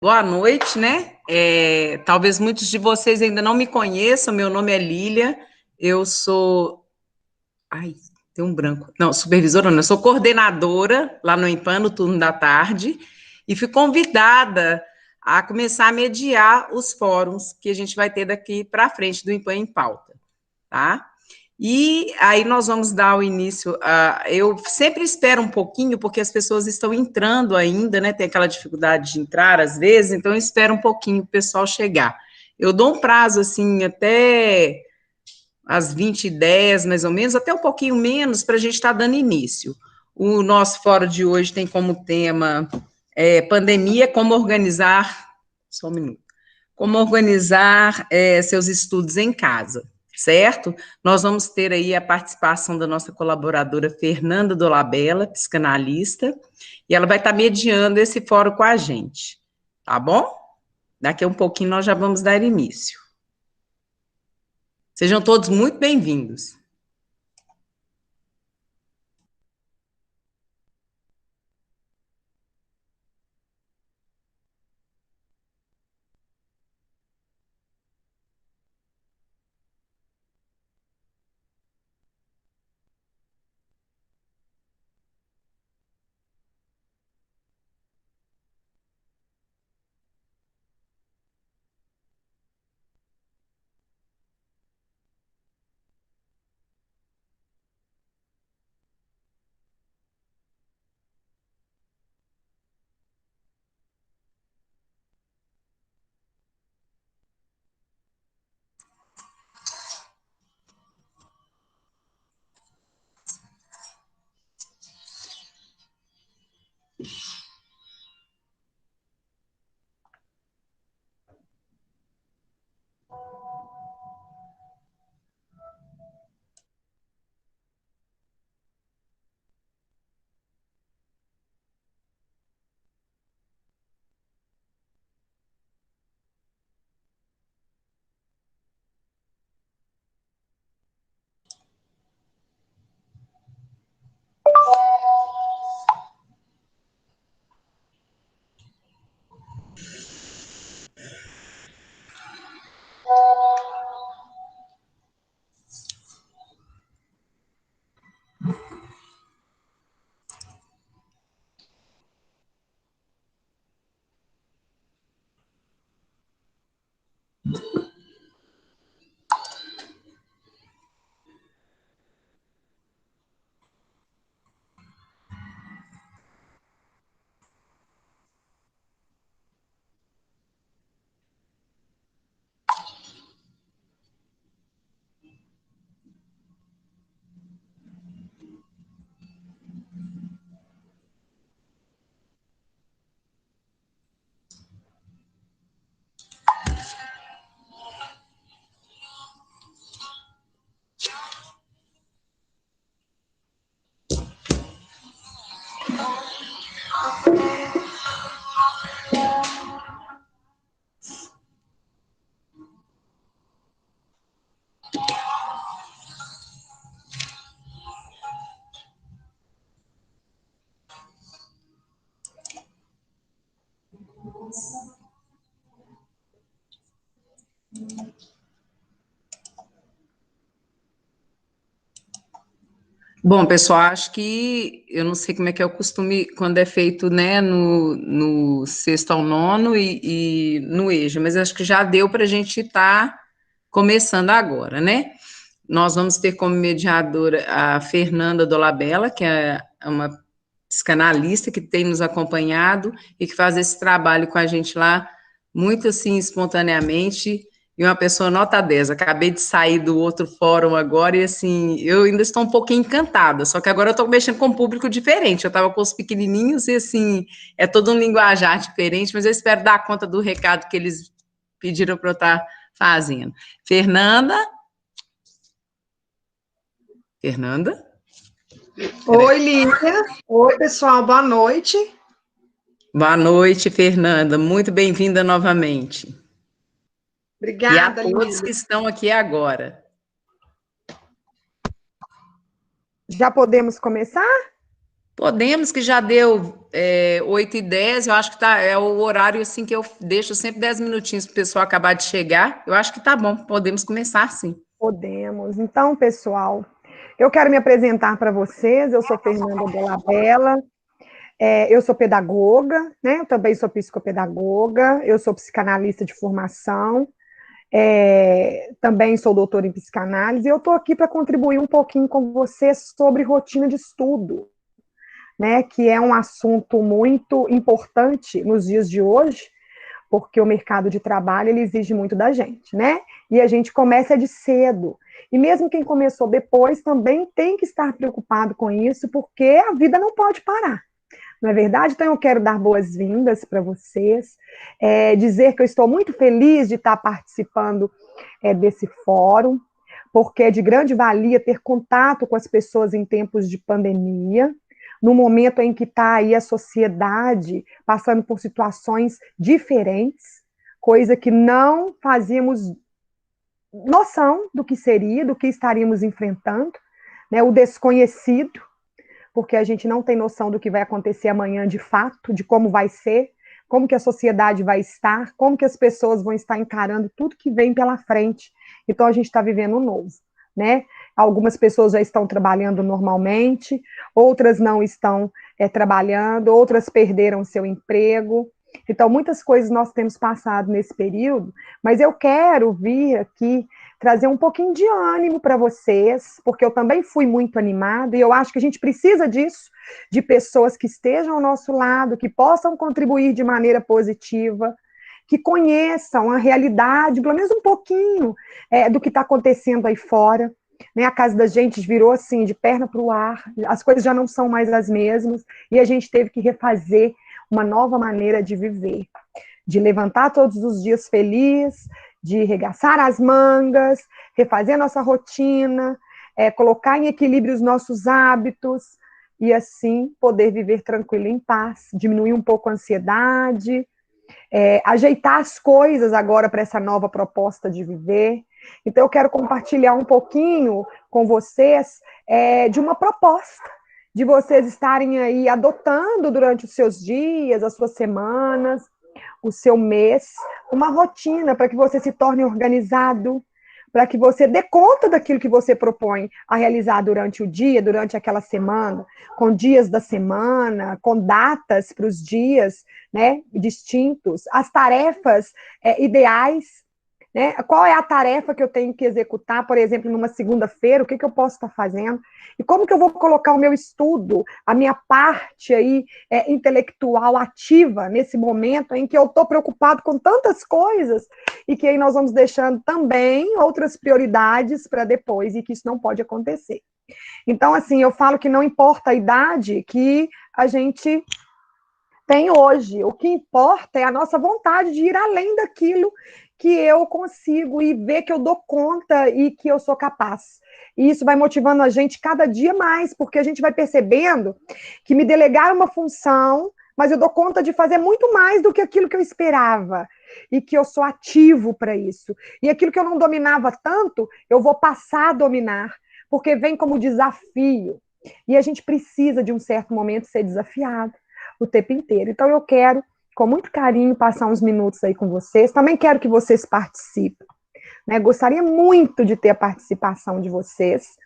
Boa noite, né? Talvez muitos de vocês ainda não me conheçam. Meu nome é Lília, eu sou. Ai, tem um branco. Não, supervisora, não, eu sou coordenadora lá no IMPAN, no turno da tarde, e fui convidada a começar a mediar os fóruns que a gente vai ter daqui para frente do IMPAN em pauta, tá? E aí nós vamos dar o início. Eu sempre espero um pouquinho, porque as pessoas estão entrando ainda, né? Tem aquela dificuldade de entrar às vezes, então eu espero um pouquinho o pessoal chegar. Eu dou um prazo assim até às 20h10, mais ou menos, até um pouquinho menos, para a gente estar dando início. O nosso fórum de hoje tem como tema pandemia, como organizar. Só um minuto. Como organizar seus estudos em casa, certo? Nós vamos ter aí a participação da nossa colaboradora Fernanda Dolabella, psicanalista, e ela vai estar mediando esse fórum com a gente, tá bom? Daqui a um pouquinho nós já vamos dar início. Sejam todos muito bem-vindos. Bom, pessoal, acho que eu não sei como é que é o costume quando é feito, né, no sexto ao nono e no EJA, mas acho que já deu para a gente estar começando agora, né? Nós vamos ter como mediadora a Fernanda Dolabella, que é uma psicanalista que tem nos acompanhado e que faz esse trabalho com a gente lá, muito assim, espontaneamente, e uma pessoa nota 10. Acabei de sair do outro fórum agora e, assim, eu ainda estou um pouquinho encantada, só que agora eu estou mexendo com um público diferente. Eu estava com os pequenininhos e, assim, é todo um linguajar diferente, mas eu espero dar conta do recado que eles pediram para eu estar fazendo. Fernanda? Fernanda? Oi, Lívia. Oi, pessoal, boa noite. Boa noite, Fernanda. Muito bem-vinda novamente. E a Obrigada, todos que Lívia. estão aqui agora. Já podemos começar? Podemos, que já deu 8h10, eu acho que é o horário assim que eu deixo sempre 10 minutinhos para o pessoal acabar de chegar. Eu acho que tá bom, podemos começar sim. Podemos. Então, pessoal, eu quero me apresentar para vocês. Eu sou Fernanda Dolabella, eu sou pedagoga, né? Eu também sou psicopedagoga, eu sou psicanalista de formação, também sou doutora em psicanálise, e eu estou aqui para contribuir um pouquinho com vocês sobre rotina de estudo, né? Que é um assunto muito importante nos dias de hoje, porque o mercado de trabalho ele exige muito da gente, né? E a gente começa de cedo. E mesmo quem começou depois também tem que estar preocupado com isso, porque a vida não pode parar. Não é verdade? Então eu quero dar boas-vindas para vocês, dizer que eu estou muito feliz de estar participando desse fórum, porque é de grande valia ter contato com as pessoas em tempos de pandemia, no momento em que está aí a sociedade passando por situações diferentes, coisa que não fazíamos noção do que seria, do que estaríamos enfrentando, né? O desconhecido, porque a gente não tem noção do que vai acontecer amanhã de fato, de como vai ser, como que a sociedade vai estar, como que as pessoas vão estar encarando tudo que vem pela frente. Então a gente está vivendo um novo, né? Algumas pessoas já estão trabalhando normalmente, outras não estão trabalhando, outras perderam seu emprego. Então, muitas coisas nós temos passado nesse período, mas eu quero vir aqui trazer um pouquinho de ânimo para vocês, porque eu também fui muito animada, e eu acho que a gente precisa disso, de pessoas que estejam ao nosso lado, que possam contribuir de maneira positiva, que conheçam a realidade, pelo menos um pouquinho, do que está acontecendo aí fora. Né? A casa da gente virou assim, de perna para o ar, as coisas já não são mais as mesmas, e a gente teve que refazer uma nova maneira de viver, de levantar todos os dias feliz, de regaçar as mangas, refazer a nossa rotina, colocar em equilíbrio os nossos hábitos, e assim poder viver tranquilo em paz, diminuir um pouco a ansiedade, ajeitar as coisas agora para essa nova proposta de viver. Então, eu quero compartilhar um pouquinho com vocês de uma proposta, de vocês estarem aí adotando durante os seus dias, as suas semanas, o seu mês, uma rotina para que você se torne organizado, para que você dê conta daquilo que você propõe a realizar durante o dia, durante aquela semana, com dias da semana, com datas para os dias, né, distintos, as tarefas ideais, né? Qual é a tarefa que eu tenho que executar, por exemplo, numa segunda-feira, o que eu posso estar fazendo? E como que eu vou colocar o meu estudo, a minha parte aí, intelectual ativa nesse momento em que eu estou preocupado com tantas coisas e que aí nós vamos deixando também outras prioridades para depois e que isso não pode acontecer. Então, assim, eu falo que não importa a idade que a gente tem hoje, o que importa é a nossa vontade de ir além daquilo que eu consigo e ver que eu dou conta e que eu sou capaz. E isso vai motivando a gente cada dia mais, porque a gente vai percebendo que me delegaram uma função, mas eu dou conta de fazer muito mais do que aquilo que eu esperava, e que eu sou ativo para isso. E aquilo que eu não dominava tanto, eu vou passar a dominar, porque vem como desafio. E a gente precisa, de um certo momento, ser desafiado o tempo inteiro. Então, eu quero, com muito carinho, passar uns minutos aí com vocês. Também quero que vocês participem, né? Gostaria muito de ter a participação de vocês.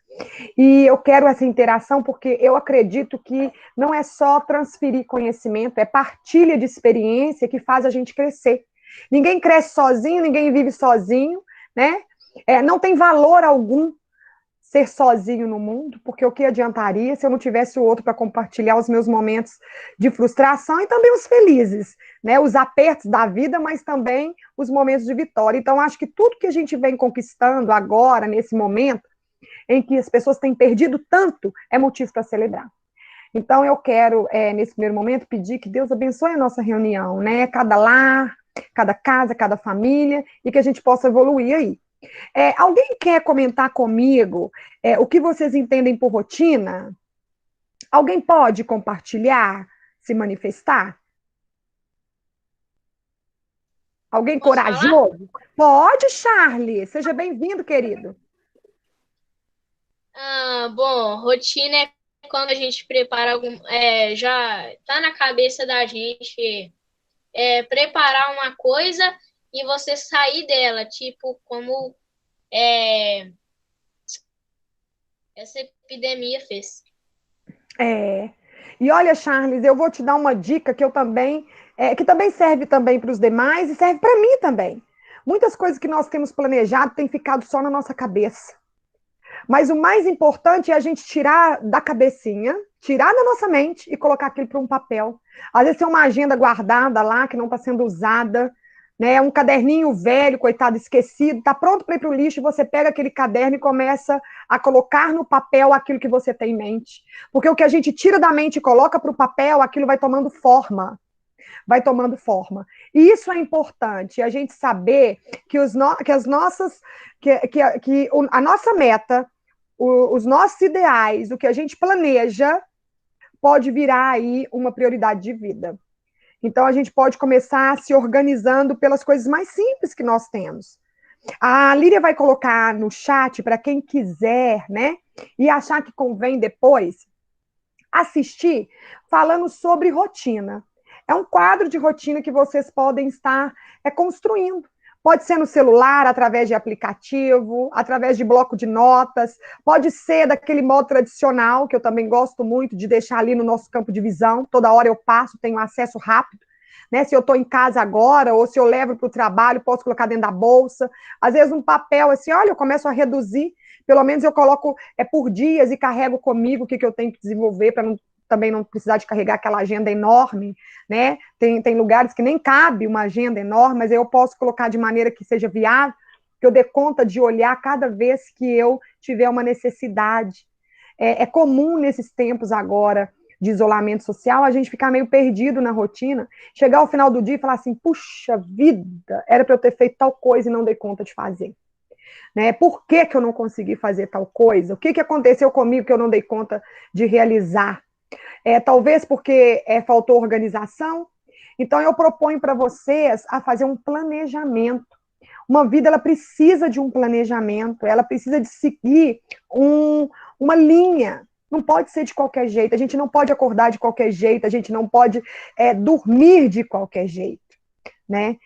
E eu quero essa interação porque eu acredito que não é só transferir conhecimento, é partilha de experiência que faz a gente crescer. Ninguém cresce sozinho, ninguém vive sozinho, né? Não tem valor algum ser sozinho no mundo, porque o que adiantaria se eu não tivesse o outro para compartilhar os meus momentos de frustração e também os felizes, né? Os apertos da vida, mas também os momentos de vitória. Então, acho que tudo que a gente vem conquistando agora, nesse momento, em que as pessoas têm perdido tanto, é motivo para celebrar. Então, eu quero, nesse primeiro momento, pedir que Deus abençoe a nossa reunião, né? Cada lar, cada casa, cada família, e que a gente possa evoluir aí. Alguém quer comentar comigo o que vocês entendem por rotina? Alguém pode compartilhar, se manifestar? Alguém Posso corajoso? Pode, Charlie. Seja bem-vindo, querido. Bom, rotina é quando a gente prepara algum, já tá na cabeça da gente preparar uma coisa e você sair dela, tipo como essa epidemia fez. E olha, Charles, eu vou te dar uma dica que eu também, que também serve também para os demais e serve para mim também. Muitas coisas que nós temos planejado têm ficado só na nossa cabeça. Mas o mais importante é a gente tirar da cabecinha, tirar da nossa mente e colocar aquilo para um papel. Às vezes tem uma agenda guardada lá que não está sendo usada, né? Um caderninho velho, coitado, esquecido, está pronto para ir para o lixo, e você pega aquele caderno e começa a colocar no papel aquilo que você tem em mente. Porque o que a gente tira da mente e coloca para o papel, aquilo vai tomando forma. Vai tomando forma. E isso é importante, a gente saber que, a nossa meta, os nossos ideais, o que a gente planeja, pode virar aí uma prioridade de vida. Então, a gente pode começar se organizando pelas coisas mais simples que nós temos. A Líria vai colocar no chat para quem quiser, né? E achar que convém depois assistir, falando sobre rotina. É um quadro de rotina que vocês podem estar construindo. Pode ser no celular, através de aplicativo, através de bloco de notas, pode ser daquele modo tradicional, que eu também gosto muito de deixar ali no nosso campo de visão, toda hora eu passo, tenho acesso rápido, né? Se eu estou em casa agora, ou se eu levo para o trabalho, posso colocar dentro da bolsa, às vezes um papel assim, olha, eu começo a reduzir, pelo menos eu coloco por dias e carrego comigo o que eu tenho que desenvolver para também não precisar de carregar aquela agenda enorme, né? Tem lugares que nem cabe uma agenda enorme, mas eu posso colocar de maneira que seja viável, que eu dê conta de olhar cada vez que eu tiver uma necessidade. É comum nesses tempos agora de isolamento social a gente ficar meio perdido na rotina, chegar ao final do dia e falar assim, puxa vida, era para eu ter feito tal coisa e não dei conta de fazer. Né? Por que eu não consegui fazer tal coisa? O que aconteceu comigo que eu não dei conta de realizar? Talvez porque faltou organização. Então, eu proponho para vocês a fazer um planejamento. Uma vida, ela precisa de um planejamento, ela precisa de seguir uma linha. Não pode ser de qualquer jeito, a gente não pode acordar de qualquer jeito, a gente não pode dormir de qualquer jeito. Né?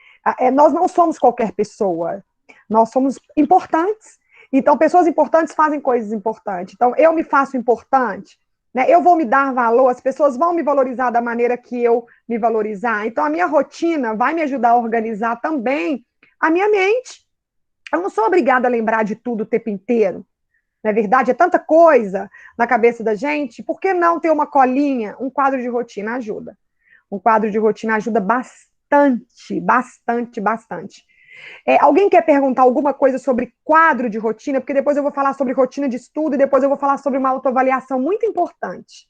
Nós não somos qualquer pessoa, nós somos importantes. Então, pessoas importantes fazem coisas importantes. Então, eu me faço importante, né? Eu vou me dar valor, as pessoas vão me valorizar da maneira que eu me valorizar. Então, a minha rotina vai me ajudar a organizar também a minha mente. Eu não sou obrigada a lembrar de tudo o tempo inteiro. Não é verdade? É tanta coisa na cabeça da gente. Por que não ter uma colinha? Um quadro de rotina ajuda. Um quadro de rotina ajuda bastante, bastante, bastante. Alguém quer perguntar alguma coisa sobre quadro de rotina? Porque depois eu vou falar sobre rotina de estudo e depois eu vou falar sobre uma autoavaliação muito importante.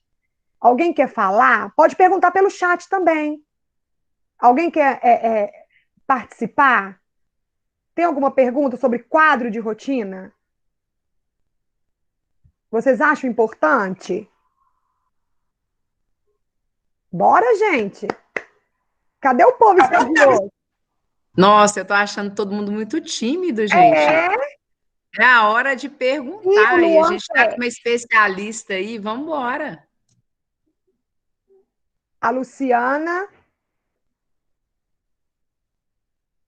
Alguém quer falar? Pode perguntar pelo chat também. Alguém quer participar? Tem alguma pergunta sobre quadro de rotina? Vocês acham importante? Bora, gente! Cadê o povo estudioso? Nossa, eu tô achando todo mundo muito tímido, gente. É a hora de perguntar. E a gente está com uma especialista aí. Vamos embora. A Luciana.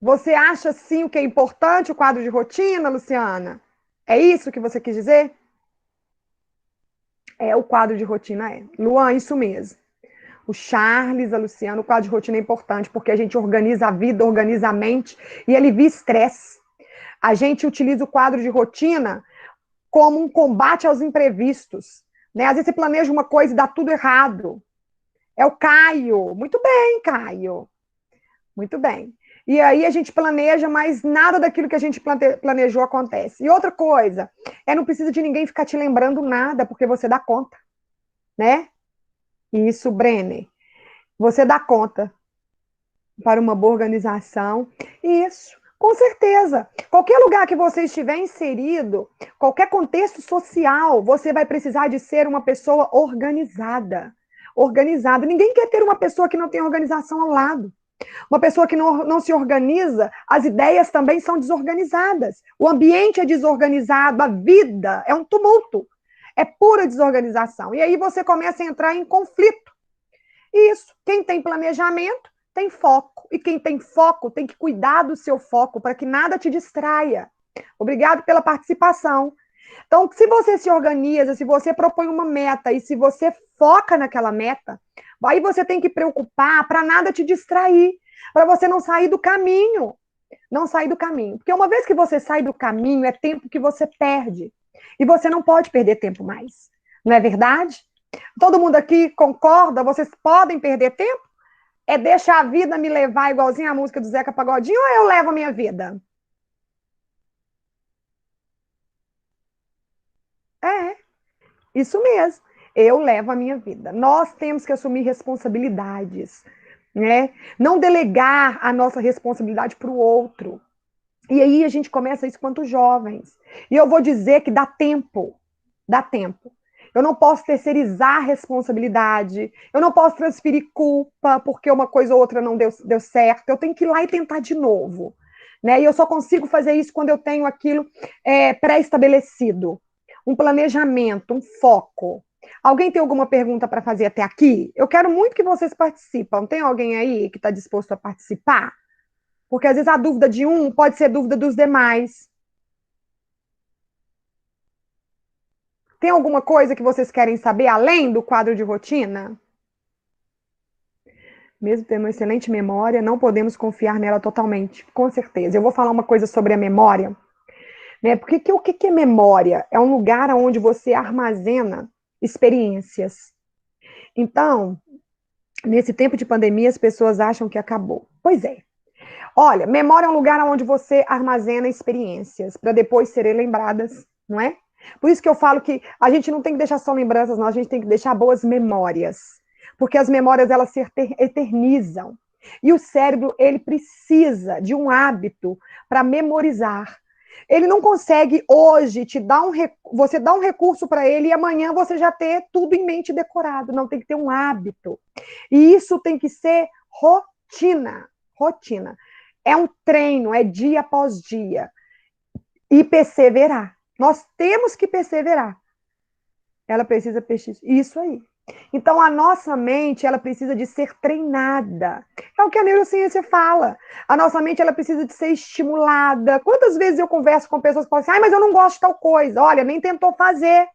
Você acha, sim, o que é importante, o quadro de rotina, Luciana? É isso que você quis dizer? O quadro de rotina é. Luan, isso mesmo. O Charles, a Luciana, o quadro de rotina é importante, porque a gente organiza a vida, organiza a mente e alivia estresse. A gente utiliza o quadro de rotina como um combate aos imprevistos. Né? Às vezes você planeja uma coisa e dá tudo errado. É o Caio. Muito bem, Caio. Muito bem. E aí a gente planeja, mas nada daquilo que a gente planejou acontece. E outra coisa, não precisa de ninguém ficar te lembrando nada, porque você dá conta. Né? Isso, Brenner. Você dá conta para uma boa organização. Isso. Com certeza. Qualquer lugar que você estiver inserido, qualquer contexto social, você vai precisar de ser uma pessoa organizada. Organizada. Ninguém quer ter uma pessoa que não tem organização ao lado. Uma pessoa que não se organiza, as ideias também são desorganizadas. O ambiente é desorganizado, a vida é um tumulto. É pura desorganização. E aí você começa a entrar em conflito. Isso. Quem tem planejamento tem foco. E quem tem foco tem que cuidar do seu foco para que nada te distraia. Obrigado pela participação. Então, se você se organiza, se você propõe uma meta e se você foca naquela meta, aí você tem que preocupar para nada te distrair, para você não sair do caminho. Não sair do caminho. Porque uma vez que você sai do caminho, é tempo que você perde. E você não pode perder tempo mais. Não é verdade? Todo mundo aqui concorda? Vocês podem perder tempo? É deixar a vida me levar igualzinho a música do Zeca Pagodinho ou eu levo a minha vida? É, isso mesmo. Eu levo a minha vida. Nós temos que assumir responsabilidades, né? Não delegar a nossa responsabilidade para o outro. E aí a gente começa isso quanto jovens. E eu vou dizer que dá tempo. Dá tempo. Eu não posso terceirizar a responsabilidade. Eu não posso transferir culpa porque uma coisa ou outra não deu certo. Eu tenho que ir lá e tentar de novo. Né? E eu só consigo fazer isso quando eu tenho aquilo pré-estabelecido. Um planejamento, um foco. Alguém tem alguma pergunta para fazer até aqui? Eu quero muito que vocês participem. Tem alguém aí que está disposto a participar? Porque às vezes a dúvida de um pode ser dúvida dos demais. Tem alguma coisa que vocês querem saber além do quadro de rotina? Mesmo tendo uma excelente memória, não podemos confiar nela totalmente, com certeza. Eu vou falar uma coisa sobre a memória, né? Porque o que é memória? É um lugar onde você armazena experiências. Então, nesse tempo de pandemia, as pessoas acham que acabou. Pois é. Olha, memória é um lugar onde você armazena experiências para depois serem lembradas, não é? Por isso que eu falo que a gente não tem que deixar só lembranças, não, a gente tem que deixar boas memórias. Porque as memórias, elas se eternizam. E o cérebro, ele precisa de um hábito para memorizar. Ele não consegue hoje você dar um recurso para ele e amanhã você já ter tudo em mente decorado. Não, tem que ter um hábito. E isso tem que ser rotina. Rotina. É um treino, é dia após dia. E perseverar. Nós temos que perseverar. Ela precisa persistir. Isso aí. Então, a nossa mente, ela precisa de ser treinada. É o que a neurociência fala. A nossa mente, ela precisa de ser estimulada. Quantas vezes eu converso com pessoas que falam assim, mas eu não gosto de tal coisa. Olha, nem tentou fazer.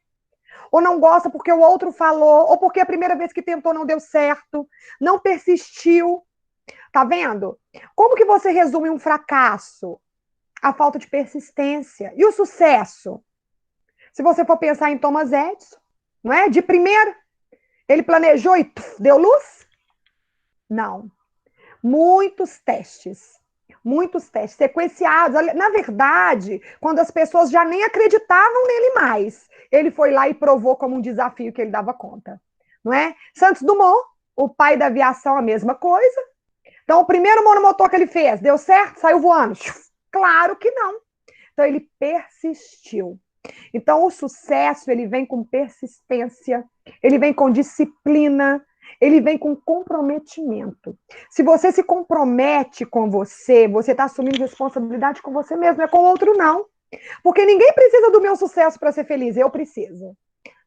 Ou não gosta porque o outro falou, ou porque a primeira vez que tentou não deu certo. Não persistiu. Tá vendo? Como que você resume um fracasso? A falta de persistência. E o sucesso? Se você for pensar em Thomas Edison, não é? De primeira, ele planejou e deu luz? Não. Muitos testes sequenciados. Na verdade, quando as pessoas já nem acreditavam nele mais, ele foi lá e provou como um desafio que ele dava conta. Não é? Santos Dumont, o pai da aviação, a mesma coisa. Então, o primeiro monomotor que ele fez, deu certo? Saiu voando? Claro que não. Então, ele persistiu. Então, o sucesso, ele vem com persistência, ele vem com disciplina, ele vem com comprometimento. Se você se compromete com você está assumindo responsabilidade com você mesmo, não é com o outro, não. Porque ninguém precisa do meu sucesso para ser feliz, eu preciso.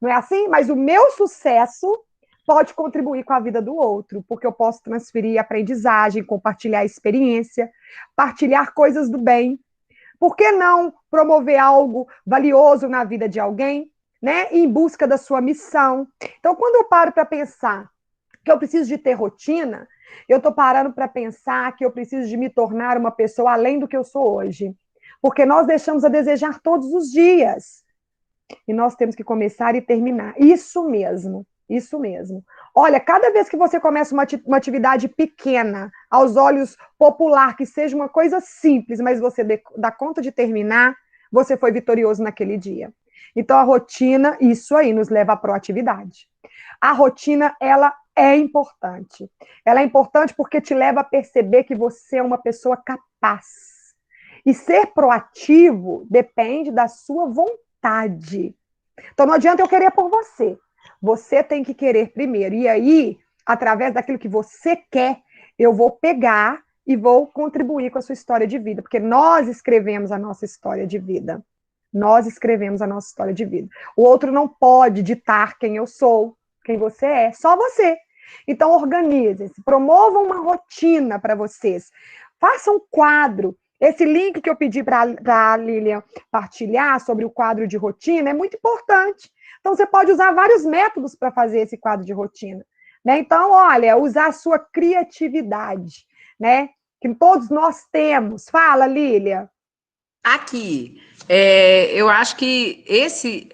Não é assim? Mas o meu sucesso pode contribuir com a vida do outro, porque eu posso transferir aprendizagem, compartilhar experiência, partilhar coisas do bem. Por que não promover algo valioso na vida de alguém, né? Em busca da sua missão. Então, quando eu paro para pensar que eu preciso de ter rotina, eu estou parando para pensar que eu preciso de me tornar uma pessoa além do que eu sou hoje. Porque nós deixamos a desejar todos os dias. E nós temos que começar e terminar. Isso mesmo. Isso mesmo. Olha, cada vez que você começa uma atividade pequena, aos olhos popular, que seja uma coisa simples, mas você dá conta de terminar, você foi vitorioso naquele dia. Então, a rotina, isso aí, nos leva à proatividade. A rotina, ela é importante. Ela é importante porque te leva a perceber que você é uma pessoa capaz. E ser proativo depende da sua vontade. Então, não adianta eu querer por você. Você tem que querer primeiro. E aí, através daquilo que você quer, eu vou pegar e vou contribuir com a sua história de vida. Porque nós escrevemos a nossa história de vida. Nós escrevemos a nossa história de vida. O outro não pode ditar quem eu sou, quem você é, só você. Então, organizem-se, promovam uma rotina para vocês. Façam um quadro. Esse link que eu pedi para a Lilian partilhar sobre o quadro de rotina é muito importante. Então, você pode usar vários métodos para fazer esse quadro de rotina. Né? Então, olha, usar a sua criatividade, né? Que todos nós temos. Fala, Lilian. Aqui, eu acho que esse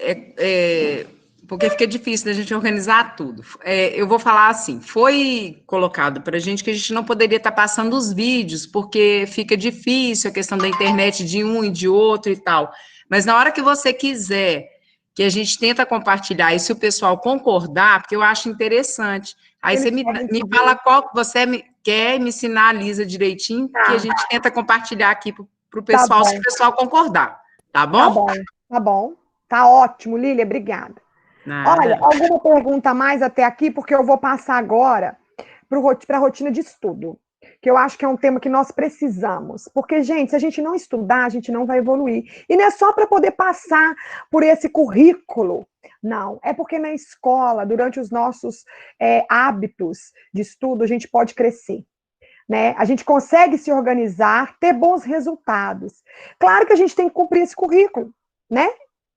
porque fica difícil da gente organizar tudo. Eu vou falar assim, foi colocado para a gente que a gente não poderia estar passando os vídeos, porque fica difícil a questão da internet de um e de outro e tal. Mas na hora que você quiser que a gente tenta compartilhar, e se o pessoal concordar, porque eu acho interessante, aí você me fala qual que você quer, me sinaliza direitinho, que a gente tenta compartilhar aqui para o pessoal, Tá, se o pessoal concordar, tá bom? Tá bom, tá bom. Tá ótimo, Lília, obrigada. Nada. Olha, alguma pergunta a mais até aqui, porque eu vou passar agora para a rotina de estudo, que eu acho que é um tema que nós precisamos. Porque, gente, se a gente não estudar, a gente não vai evoluir. E não é só para poder passar por esse currículo, não. É porque na escola, durante os nossos hábitos de estudo, a gente pode crescer. Né? A gente consegue se organizar, ter bons resultados. Claro que a gente tem que cumprir esse currículo, né?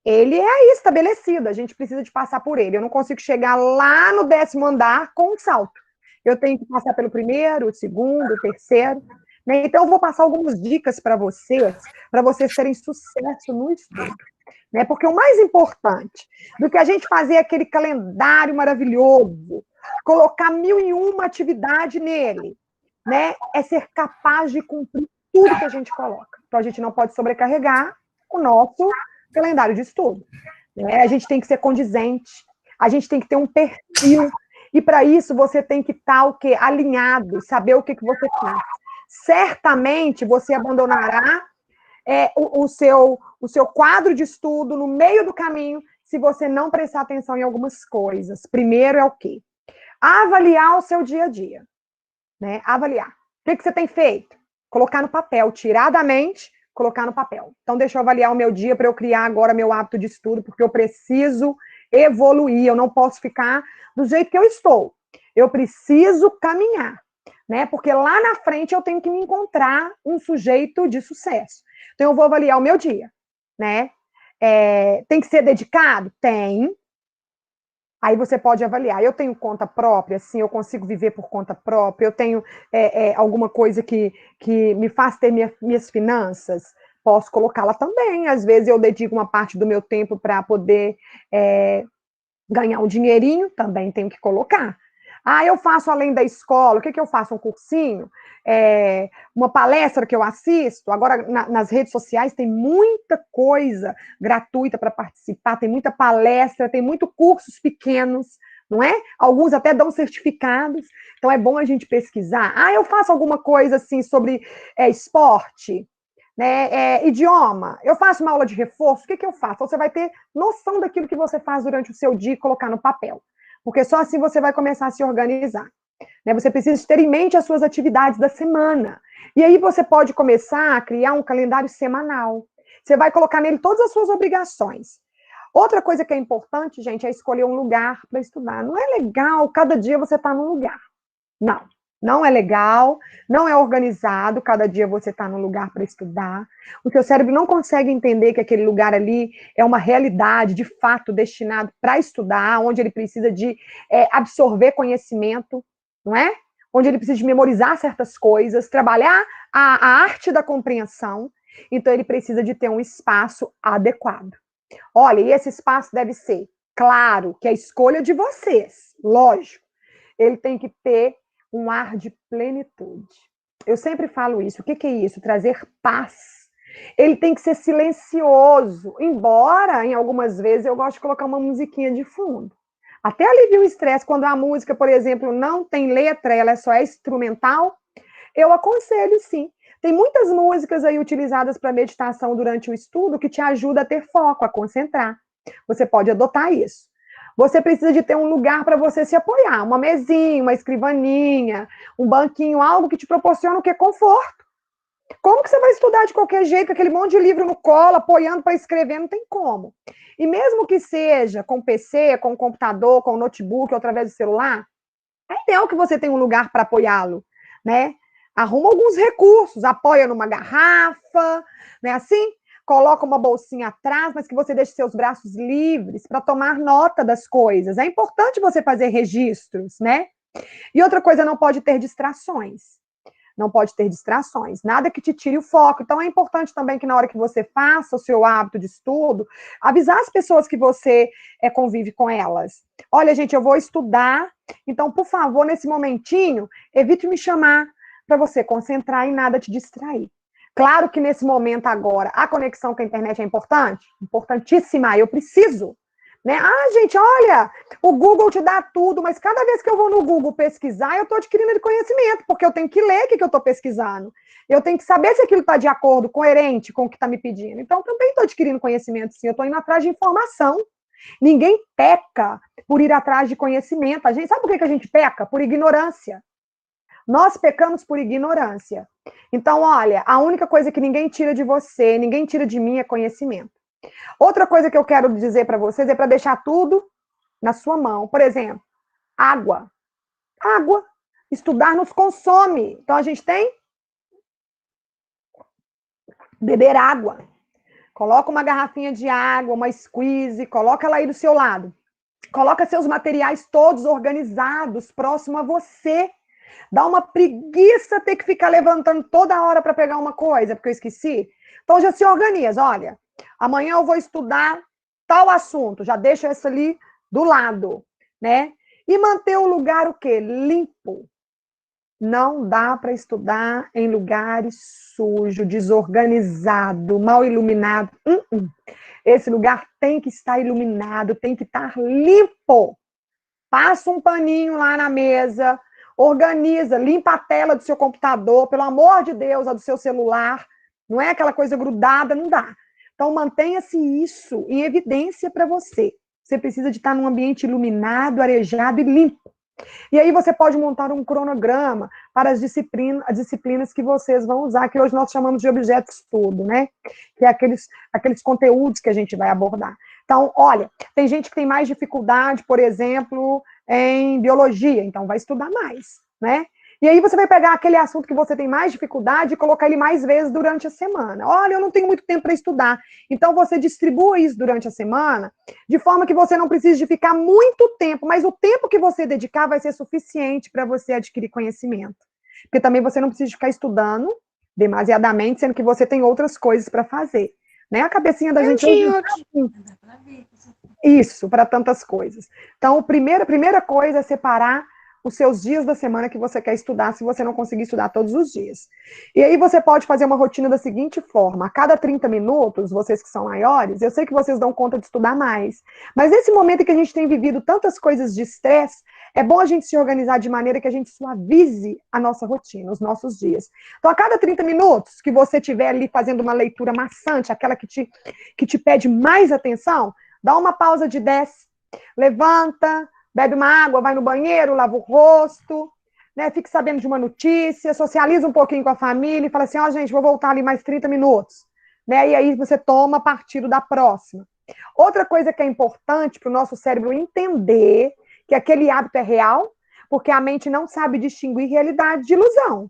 Ele é aí estabelecido, a gente precisa de passar por ele. Eu não consigo chegar lá no 10º andar com um salto. Eu tenho que passar pelo primeiro, o segundo, o terceiro. Né? Então, eu vou passar algumas dicas para vocês terem sucesso no estudo. Né? Porque o mais importante do que a gente fazer aquele calendário maravilhoso, colocar 1001 atividade nele, né, é ser capaz de cumprir tudo que a gente coloca. Então, a gente não pode sobrecarregar o nosso calendário de estudo. Né? A gente tem que ser condizente, a gente tem que ter um perfil, e para isso você tem que estar o quê? Alinhado, saber o que você quer. Certamente você abandonará o seu quadro de estudo no meio do caminho se você não prestar atenção em algumas coisas. Primeiro é o quê? Avaliar o seu dia a dia. Né? Avaliar. O que você tem feito? Colocar no papel, tirar da mente, colocar no papel. Então, deixa eu avaliar o meu dia para eu criar agora meu hábito de estudo, porque eu preciso evoluir, eu não posso ficar do jeito que eu estou. Eu preciso caminhar, né? Porque lá na frente eu tenho que me encontrar um sujeito de sucesso. Então, eu vou avaliar o meu dia, né? Tem que ser dedicado? Tem. Aí você pode avaliar. Eu tenho conta própria, sim, eu consigo viver por conta própria, eu tenho alguma coisa que me faz ter minhas finanças, posso colocá-la também. Às vezes eu dedico uma parte do meu tempo para poder ganhar um dinheirinho, também tenho que colocar. Eu faço além da escola, o que eu faço? Um cursinho? Uma palestra que eu assisto? Agora, nas redes sociais tem muita coisa gratuita para participar, tem muita palestra, tem muito cursos pequenos, não é? Alguns até dão certificados, então é bom a gente pesquisar. Eu faço alguma coisa assim sobre esporte, né? Idioma, eu faço uma aula de reforço, o que eu faço? Você vai ter noção daquilo que você faz durante o seu dia e colocar no papel. Porque só assim você vai começar a se organizar. Né? Você precisa ter em mente as suas atividades da semana. E aí você pode começar a criar um calendário semanal. Você vai colocar nele todas as suas obrigações. Outra coisa que é importante, gente, é escolher um lugar para estudar. Não é legal cada dia você estar num lugar. Não. Não é legal, não é organizado, cada dia você está num lugar para estudar. O seu cérebro não consegue entender que aquele lugar ali é uma realidade, de fato, destinado para estudar, onde ele precisa de absorver conhecimento, não é? Onde ele precisa de memorizar certas coisas, trabalhar a arte da compreensão. Então, ele precisa de ter um espaço adequado. Olha, e esse espaço deve ser, claro, que é a escolha de vocês, lógico. Ele tem que ter um ar de plenitude. Eu sempre falo isso. O que é isso? Trazer paz. Ele tem que ser silencioso, embora, em algumas vezes, eu gosto de colocar uma musiquinha de fundo. Até alivia o estresse, quando a música, por exemplo, não tem letra, ela só é instrumental, eu aconselho, sim. Tem muitas músicas aí utilizadas para meditação durante o estudo que te ajudam a ter foco, a concentrar. Você pode adotar isso. Você precisa de ter um lugar para você se apoiar, uma mesinha, uma escrivaninha, um banquinho, algo que te proporciona o quê? Conforto. Como que você vai estudar de qualquer jeito, com aquele monte de livro no colo, apoiando para escrever? Não tem como. E mesmo que seja com PC, com computador, com notebook, ou através do celular, é ideal que você tenha um lugar para apoiá-lo, né? Arruma alguns recursos, apoia numa garrafa, né? Assim, coloca uma bolsinha atrás, mas que você deixe seus braços livres para tomar nota das coisas. É importante você fazer registros, né? E outra coisa, não pode ter distrações. Não pode ter distrações, nada que te tire o foco. Então, é importante também que na hora que você faça o seu hábito de estudo, avisar as pessoas que você convive com elas. Olha, gente, eu vou estudar, então, por favor, nesse momentinho, evite me chamar para você concentrar e nada te distrair. Claro que nesse momento agora, a conexão com a internet é importante, importantíssima, eu preciso. Né? Ah, gente, olha, o Google te dá tudo, mas cada vez que eu vou no Google pesquisar, eu estou adquirindo conhecimento, porque eu tenho que ler o que eu estou pesquisando. Eu tenho que saber se aquilo está de acordo, coerente com o que está me pedindo. Então, também estou adquirindo conhecimento, sim. Eu estou indo atrás de informação. Ninguém peca por ir atrás de conhecimento. A gente, sabe por que a gente peca? Por ignorância. Nós pecamos por ignorância. Então, olha, a única coisa que ninguém tira de você, ninguém tira de mim é conhecimento. Outra coisa que eu quero dizer para vocês é para deixar tudo na sua mão. Por exemplo, água. Água. Estudar nos consome. Então, a gente tem beber água. Coloca uma garrafinha de água, uma squeeze, coloca ela aí do seu lado. Coloca seus materiais todos organizados, próximo a você. Dá uma preguiça ter que ficar levantando toda hora para pegar uma coisa, porque eu esqueci. Então, já se organiza. Olha, amanhã eu vou estudar tal assunto, já deixa isso ali do lado, né? E manter o lugar o quê? Limpo. Não dá para estudar em lugares sujos, desorganizado, mal iluminado. Esse lugar tem que estar iluminado, tem que estar limpo. Passa um paninho lá na mesa, organiza, limpa a tela do seu computador, pelo amor de Deus, a do seu celular. Não é aquela coisa grudada, não dá. Então, mantenha-se isso em evidência para você. Você precisa de estar num ambiente iluminado, arejado e limpo. E aí você pode montar um cronograma para as disciplinas que vocês vão usar, que hoje nós chamamos de objeto de estudo, né? Que é aqueles conteúdos que a gente vai abordar. Então, olha, tem gente que tem mais dificuldade, por exemplo, em biologia, então vai estudar mais, né? E aí você vai pegar aquele assunto que você tem mais dificuldade e colocar ele mais vezes durante a semana. Olha, eu não tenho muito tempo para estudar. Então você distribua isso durante a semana, de forma que você não precise de ficar muito tempo, mas o tempo que você dedicar vai ser suficiente para você adquirir conhecimento. Porque também você não precisa ficar estudando demasiadamente, sendo que você tem outras coisas para fazer. Né? A cabecinha da gente... Isso, para tantas coisas. Então, a primeira coisa é separar os seus dias da semana que você quer estudar, se você não conseguir estudar todos os dias. E aí você pode fazer uma rotina da seguinte forma: a cada 30 minutos, vocês que são maiores, eu sei que vocês dão conta de estudar mais, mas nesse momento em que a gente tem vivido tantas coisas de estresse, é bom a gente se organizar de maneira que a gente suavize a nossa rotina, os nossos dias. Então, a cada 30 minutos que você estiver ali fazendo uma leitura maçante, aquela que te pede mais atenção, dá uma pausa de 10, levanta, bebe uma água, vai no banheiro, lava o rosto, né? Fique sabendo de uma notícia, socializa um pouquinho com a família e fala assim, gente, vou voltar ali mais 30 minutos. Né? E aí você toma partido da próxima. Outra coisa que é importante para o nosso cérebro entender que aquele hábito é real, porque a mente não sabe distinguir realidade de ilusão.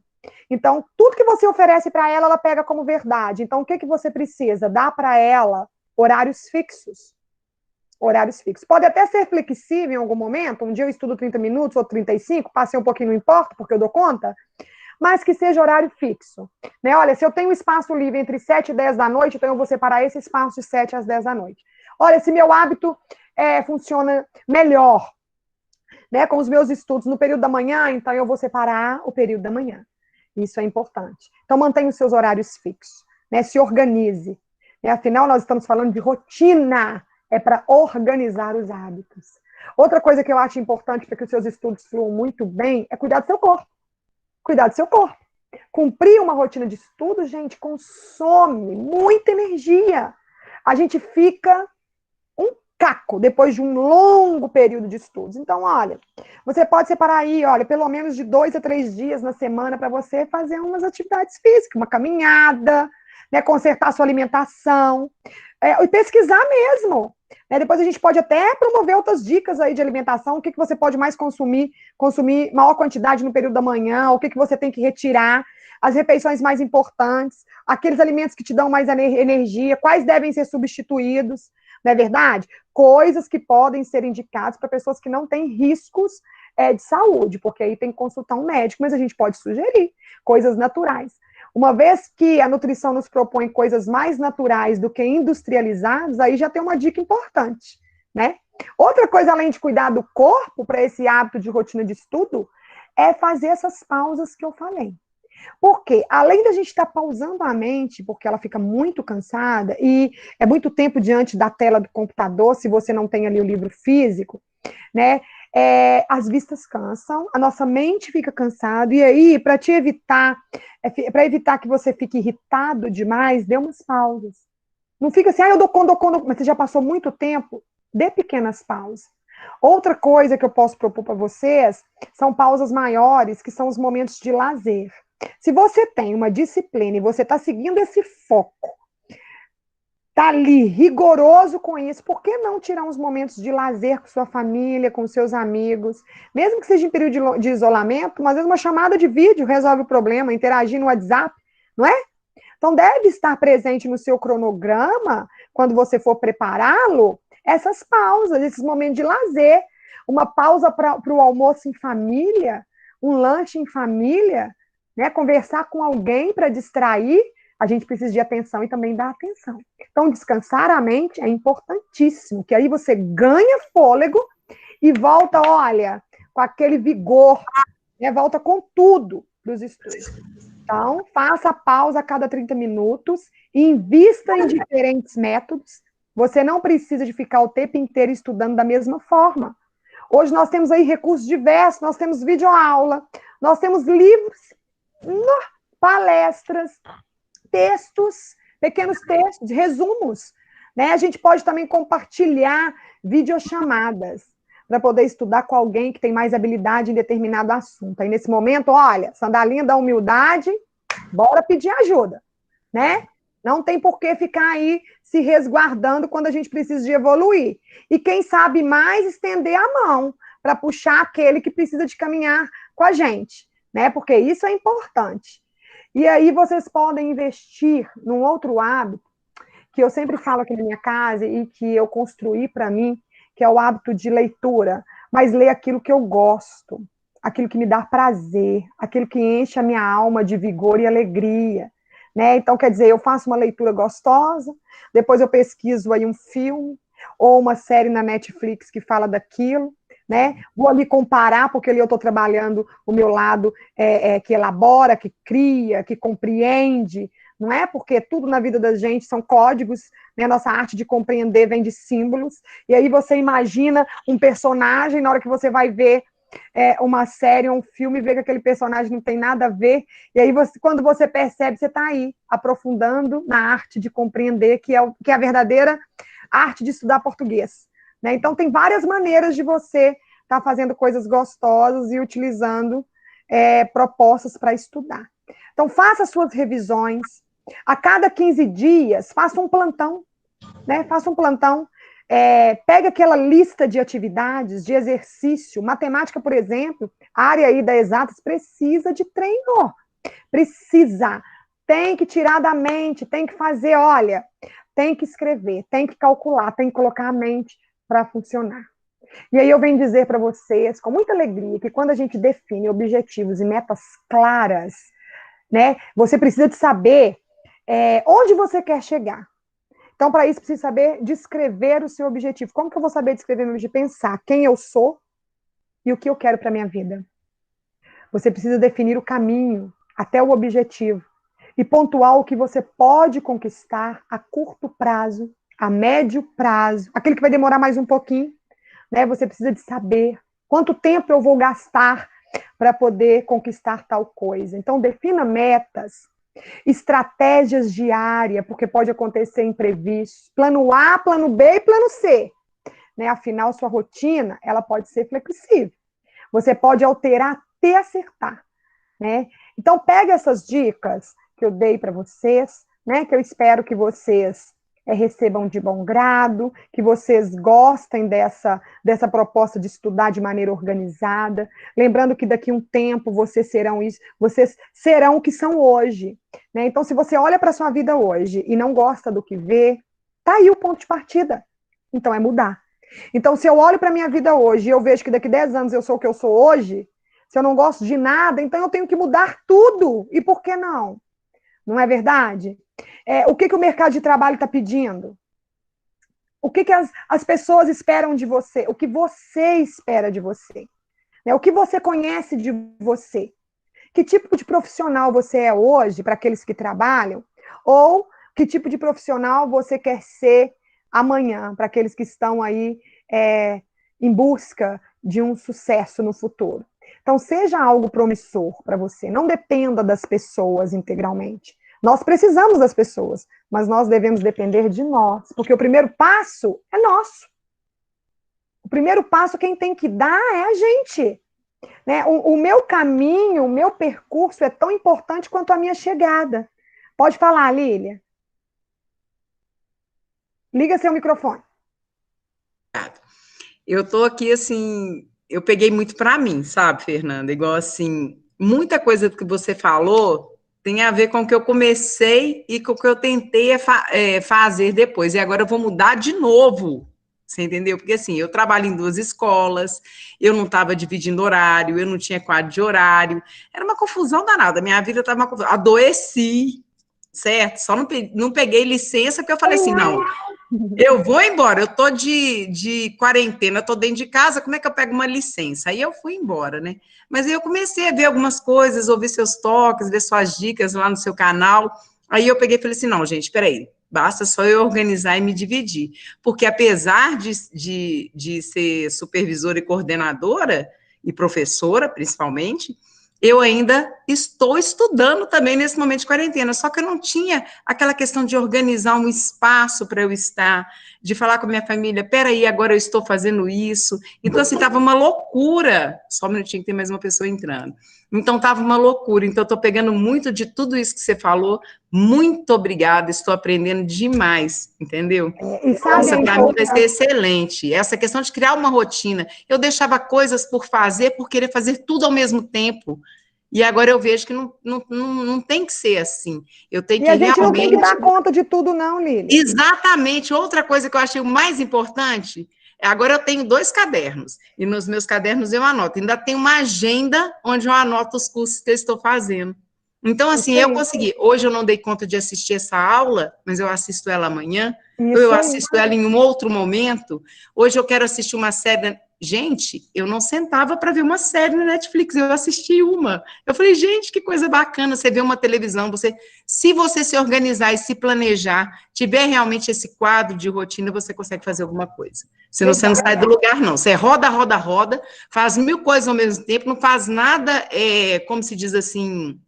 Então, tudo que você oferece para ela, ela pega como verdade. Então, o que você precisa? Dar para ela horários fixos. Horários fixos. Pode até ser flexível em algum momento, um dia eu estudo 30 minutos, outro 35, passei um pouquinho, não importa, porque eu dou conta, mas que seja horário fixo. Né? Olha, se eu tenho espaço livre entre 7 e 10 da noite, então eu vou separar esse espaço de 7 às 10 da noite. Olha, se meu hábito funciona melhor, né, com os meus estudos no período da manhã, então eu vou separar o período da manhã. Isso é importante. Então, mantenha os seus horários fixos. Né? Se organize. Né? Afinal, nós estamos falando de rotina. É para organizar os hábitos. Outra coisa que eu acho importante para que os seus estudos fluam muito bem é cuidar do seu corpo. Cuidar do seu corpo. Cumprir uma rotina de estudo, gente, consome muita energia. A gente fica um caco, depois de um longo período de estudos. Então, olha, você pode separar aí, olha, pelo menos de 2 a 3 dias na semana para você fazer umas atividades físicas, uma caminhada, né, consertar a sua alimentação, e pesquisar mesmo. Né? Depois a gente pode até promover outras dicas aí de alimentação, o que você pode mais consumir maior quantidade no período da manhã, o que você tem que retirar, as refeições mais importantes, aqueles alimentos que te dão mais energia, quais devem ser substituídos, não é verdade? Coisas que podem ser indicadas para pessoas que não têm riscos de saúde, porque aí tem que consultar um médico, mas a gente pode sugerir coisas naturais. Uma vez que a nutrição nos propõe coisas mais naturais do que industrializadas, aí já tem uma dica importante, né? Outra coisa, além de cuidar do corpo, para esse hábito de rotina de estudo, é fazer essas pausas que eu falei. Porque, além da gente estar pausando a mente, porque ela fica muito cansada, e é muito tempo diante da tela do computador, se você não tem ali o livro físico, né? As vistas cansam, a nossa mente fica cansada, e aí, para evitar que você fique irritado demais, dê umas pausas. Não fica assim, eu dou conta, mas você já passou muito tempo, dê pequenas pausas. Outra coisa que eu posso propor para vocês são pausas maiores, que são os momentos de lazer. Se você tem uma disciplina e você está seguindo esse foco, está ali rigoroso com isso, por que não tirar uns momentos de lazer com sua família, com seus amigos, mesmo que seja em período de isolamento, mas às vezes uma chamada de vídeo resolve o problema, interagir no WhatsApp, não é? Então deve estar presente no seu cronograma, quando você for prepará-lo, essas pausas, esses momentos de lazer, uma pausa para o almoço em família, um lanche em família, né, conversar com alguém para distrair, a gente precisa de atenção e também dar atenção. Então, descansar a mente é importantíssimo, que aí você ganha fôlego e volta, olha, com aquele vigor, né, volta com tudo para os estudos. Então, faça pausa a cada 30 minutos, invista em diferentes métodos, você não precisa de ficar o tempo inteiro estudando da mesma forma. Hoje nós temos aí recursos diversos, nós temos videoaula, nós temos livros, palestras, textos, pequenos textos, resumos, né? A gente pode também compartilhar videochamadas para poder estudar com alguém que tem mais habilidade em determinado assunto. Aí, nesse momento, olha, sandalinha da humildade, bora pedir ajuda, né? Não tem por que ficar aí se resguardando quando a gente precisa de evoluir. E quem sabe mais, estender a mão para puxar aquele que precisa de caminhar com a gente, né? Porque isso é importante. E aí vocês podem investir num outro hábito que eu sempre falo aqui na minha casa e que eu construí para mim, que é o hábito de leitura, mas ler aquilo que eu gosto, aquilo que me dá prazer, aquilo que enche a minha alma de vigor e alegria, né? Então, quer dizer, eu faço uma leitura gostosa, depois eu pesquiso aí um filme ou uma série na Netflix que fala daquilo, né? Vou ali comparar, porque ali eu estou trabalhando o meu lado que elabora, que cria, que compreende, não é? Porque tudo na vida da gente são códigos, né? Nossa arte de compreender vem de símbolos, e aí você imagina um personagem, na hora que você vai ver uma série, um filme, vê que aquele personagem não tem nada a ver, e aí quando você percebe, você está aí, aprofundando na arte de compreender, que é a verdadeira arte de estudar português. Né? Então, tem várias maneiras de você estar fazendo coisas gostosas e utilizando propostas para estudar. Então, faça suas revisões. A cada 15 dias, faça um plantão. Né? Faça um plantão. Pega aquela lista de atividades, de exercício. Matemática, por exemplo, a área aí da exatas precisa de treino. Precisa. Tem que tirar da mente, tem que fazer, olha, tem que escrever, tem que calcular, tem que colocar a mente para funcionar. E aí eu venho dizer para vocês, com muita alegria, que quando a gente define objetivos e metas claras, né, você precisa de saber onde você quer chegar. Então, para isso, precisa saber descrever o seu objetivo. Como que eu vou saber descrever meu objetivo? Pensar quem eu sou e o que eu quero para a minha vida. Você precisa definir o caminho até o objetivo e pontuar o que você pode conquistar a curto prazo, a médio prazo, aquele que vai demorar mais um pouquinho, né? Você precisa de saber quanto tempo eu vou gastar para poder conquistar tal coisa. Então, defina metas, estratégias diárias, porque pode acontecer imprevisto, plano A, plano B e plano C. né? Afinal, sua rotina, ela pode ser flexível. Você pode alterar até acertar, né? Então, pega essas dicas que eu dei para vocês, né? Que eu espero que vocês recebam de bom grado, que vocês gostem dessa proposta de estudar de maneira organizada. Lembrando que daqui a um tempo vocês serão o que são hoje, né? Então, se você olha para a sua vida hoje e não gosta do que vê, tá aí o ponto de partida. Então, é mudar. Então, se eu olho para a minha vida hoje e eu vejo que daqui a 10 anos eu sou o que eu sou hoje, se eu não gosto de nada, então eu tenho que mudar tudo. E por que não? Não é verdade? O que o mercado de trabalho está pedindo? O que as pessoas esperam de você? O que você espera de você? O que você conhece de você? Que tipo de profissional você é hoje, para aqueles que trabalham? Ou que tipo de profissional você quer ser amanhã, para aqueles que estão aí em busca de um sucesso no futuro? Então, seja algo promissor para você. Não dependa das pessoas integralmente. Nós precisamos das pessoas, mas nós devemos depender de nós, porque o primeiro passo é nosso. O primeiro passo quem tem que dar é a gente. Né? O meu caminho, o meu percurso é tão importante quanto a minha chegada. Pode falar, Lília. Liga seu microfone. Eu tô aqui, assim, eu peguei muito para mim, sabe, Fernanda? Igual, assim, muita coisa que você falou tem a ver com o que eu comecei e com o que eu tentei fazer depois. E agora eu vou mudar de novo, você entendeu? Porque, assim, eu trabalho em 2 escolas, eu não estava dividindo horário, eu não tinha quadro de horário, era uma confusão danada, minha vida estava uma confusão. Adoeci, certo? Só não peguei licença, porque eu falei assim, não, eu vou embora, eu tô de quarentena, eu tô dentro de casa, como é que eu pego uma licença? Aí eu fui embora, né? Mas aí eu comecei a ver algumas coisas, ouvir seus toques, ver suas dicas lá no seu canal. Aí eu peguei e falei assim, não, gente, peraí, basta só eu organizar e me dividir. Porque apesar de ser supervisora e coordenadora, e professora, principalmente, eu ainda estou estudando também nesse momento de quarentena, só que eu não tinha aquela questão de organizar um espaço para eu estar, de falar com a minha família, peraí, agora eu estou fazendo isso. Então, assim, estava uma loucura. Só um minutinho que tem mais uma pessoa entrando. Então, estava uma loucura. Então, eu estou pegando muito de tudo isso que você falou. Muito obrigada, estou aprendendo demais, entendeu? Nossa, para mim vai ser excelente. Essa questão de criar uma rotina. Eu deixava coisas por fazer, por querer fazer tudo ao mesmo tempo. E agora eu vejo que não tem que ser assim. Eu tenho que realmente... E a gente não tem que dar realmente... conta de tudo, não, Lília. Exatamente. Outra coisa que eu achei o mais importante, agora eu tenho 2 cadernos, e nos meus cadernos eu anoto. Ainda tem uma agenda onde eu anoto os cursos que eu estou fazendo. Então, assim, eu consegui. Hoje eu não dei conta de assistir essa aula, mas eu assisto ela amanhã. Eu assisto ela em um outro momento. Hoje eu quero assistir uma série. Gente, eu não sentava para ver uma série na Netflix, eu assisti uma. Eu falei, gente, que coisa bacana, você vê uma televisão, se você se organizar e se planejar, tiver realmente esse quadro de rotina, você consegue fazer alguma coisa. Senão você não sai do lugar, não. Você roda, roda, roda, faz 1000 coisas ao mesmo tempo, não faz nada, como se diz assim...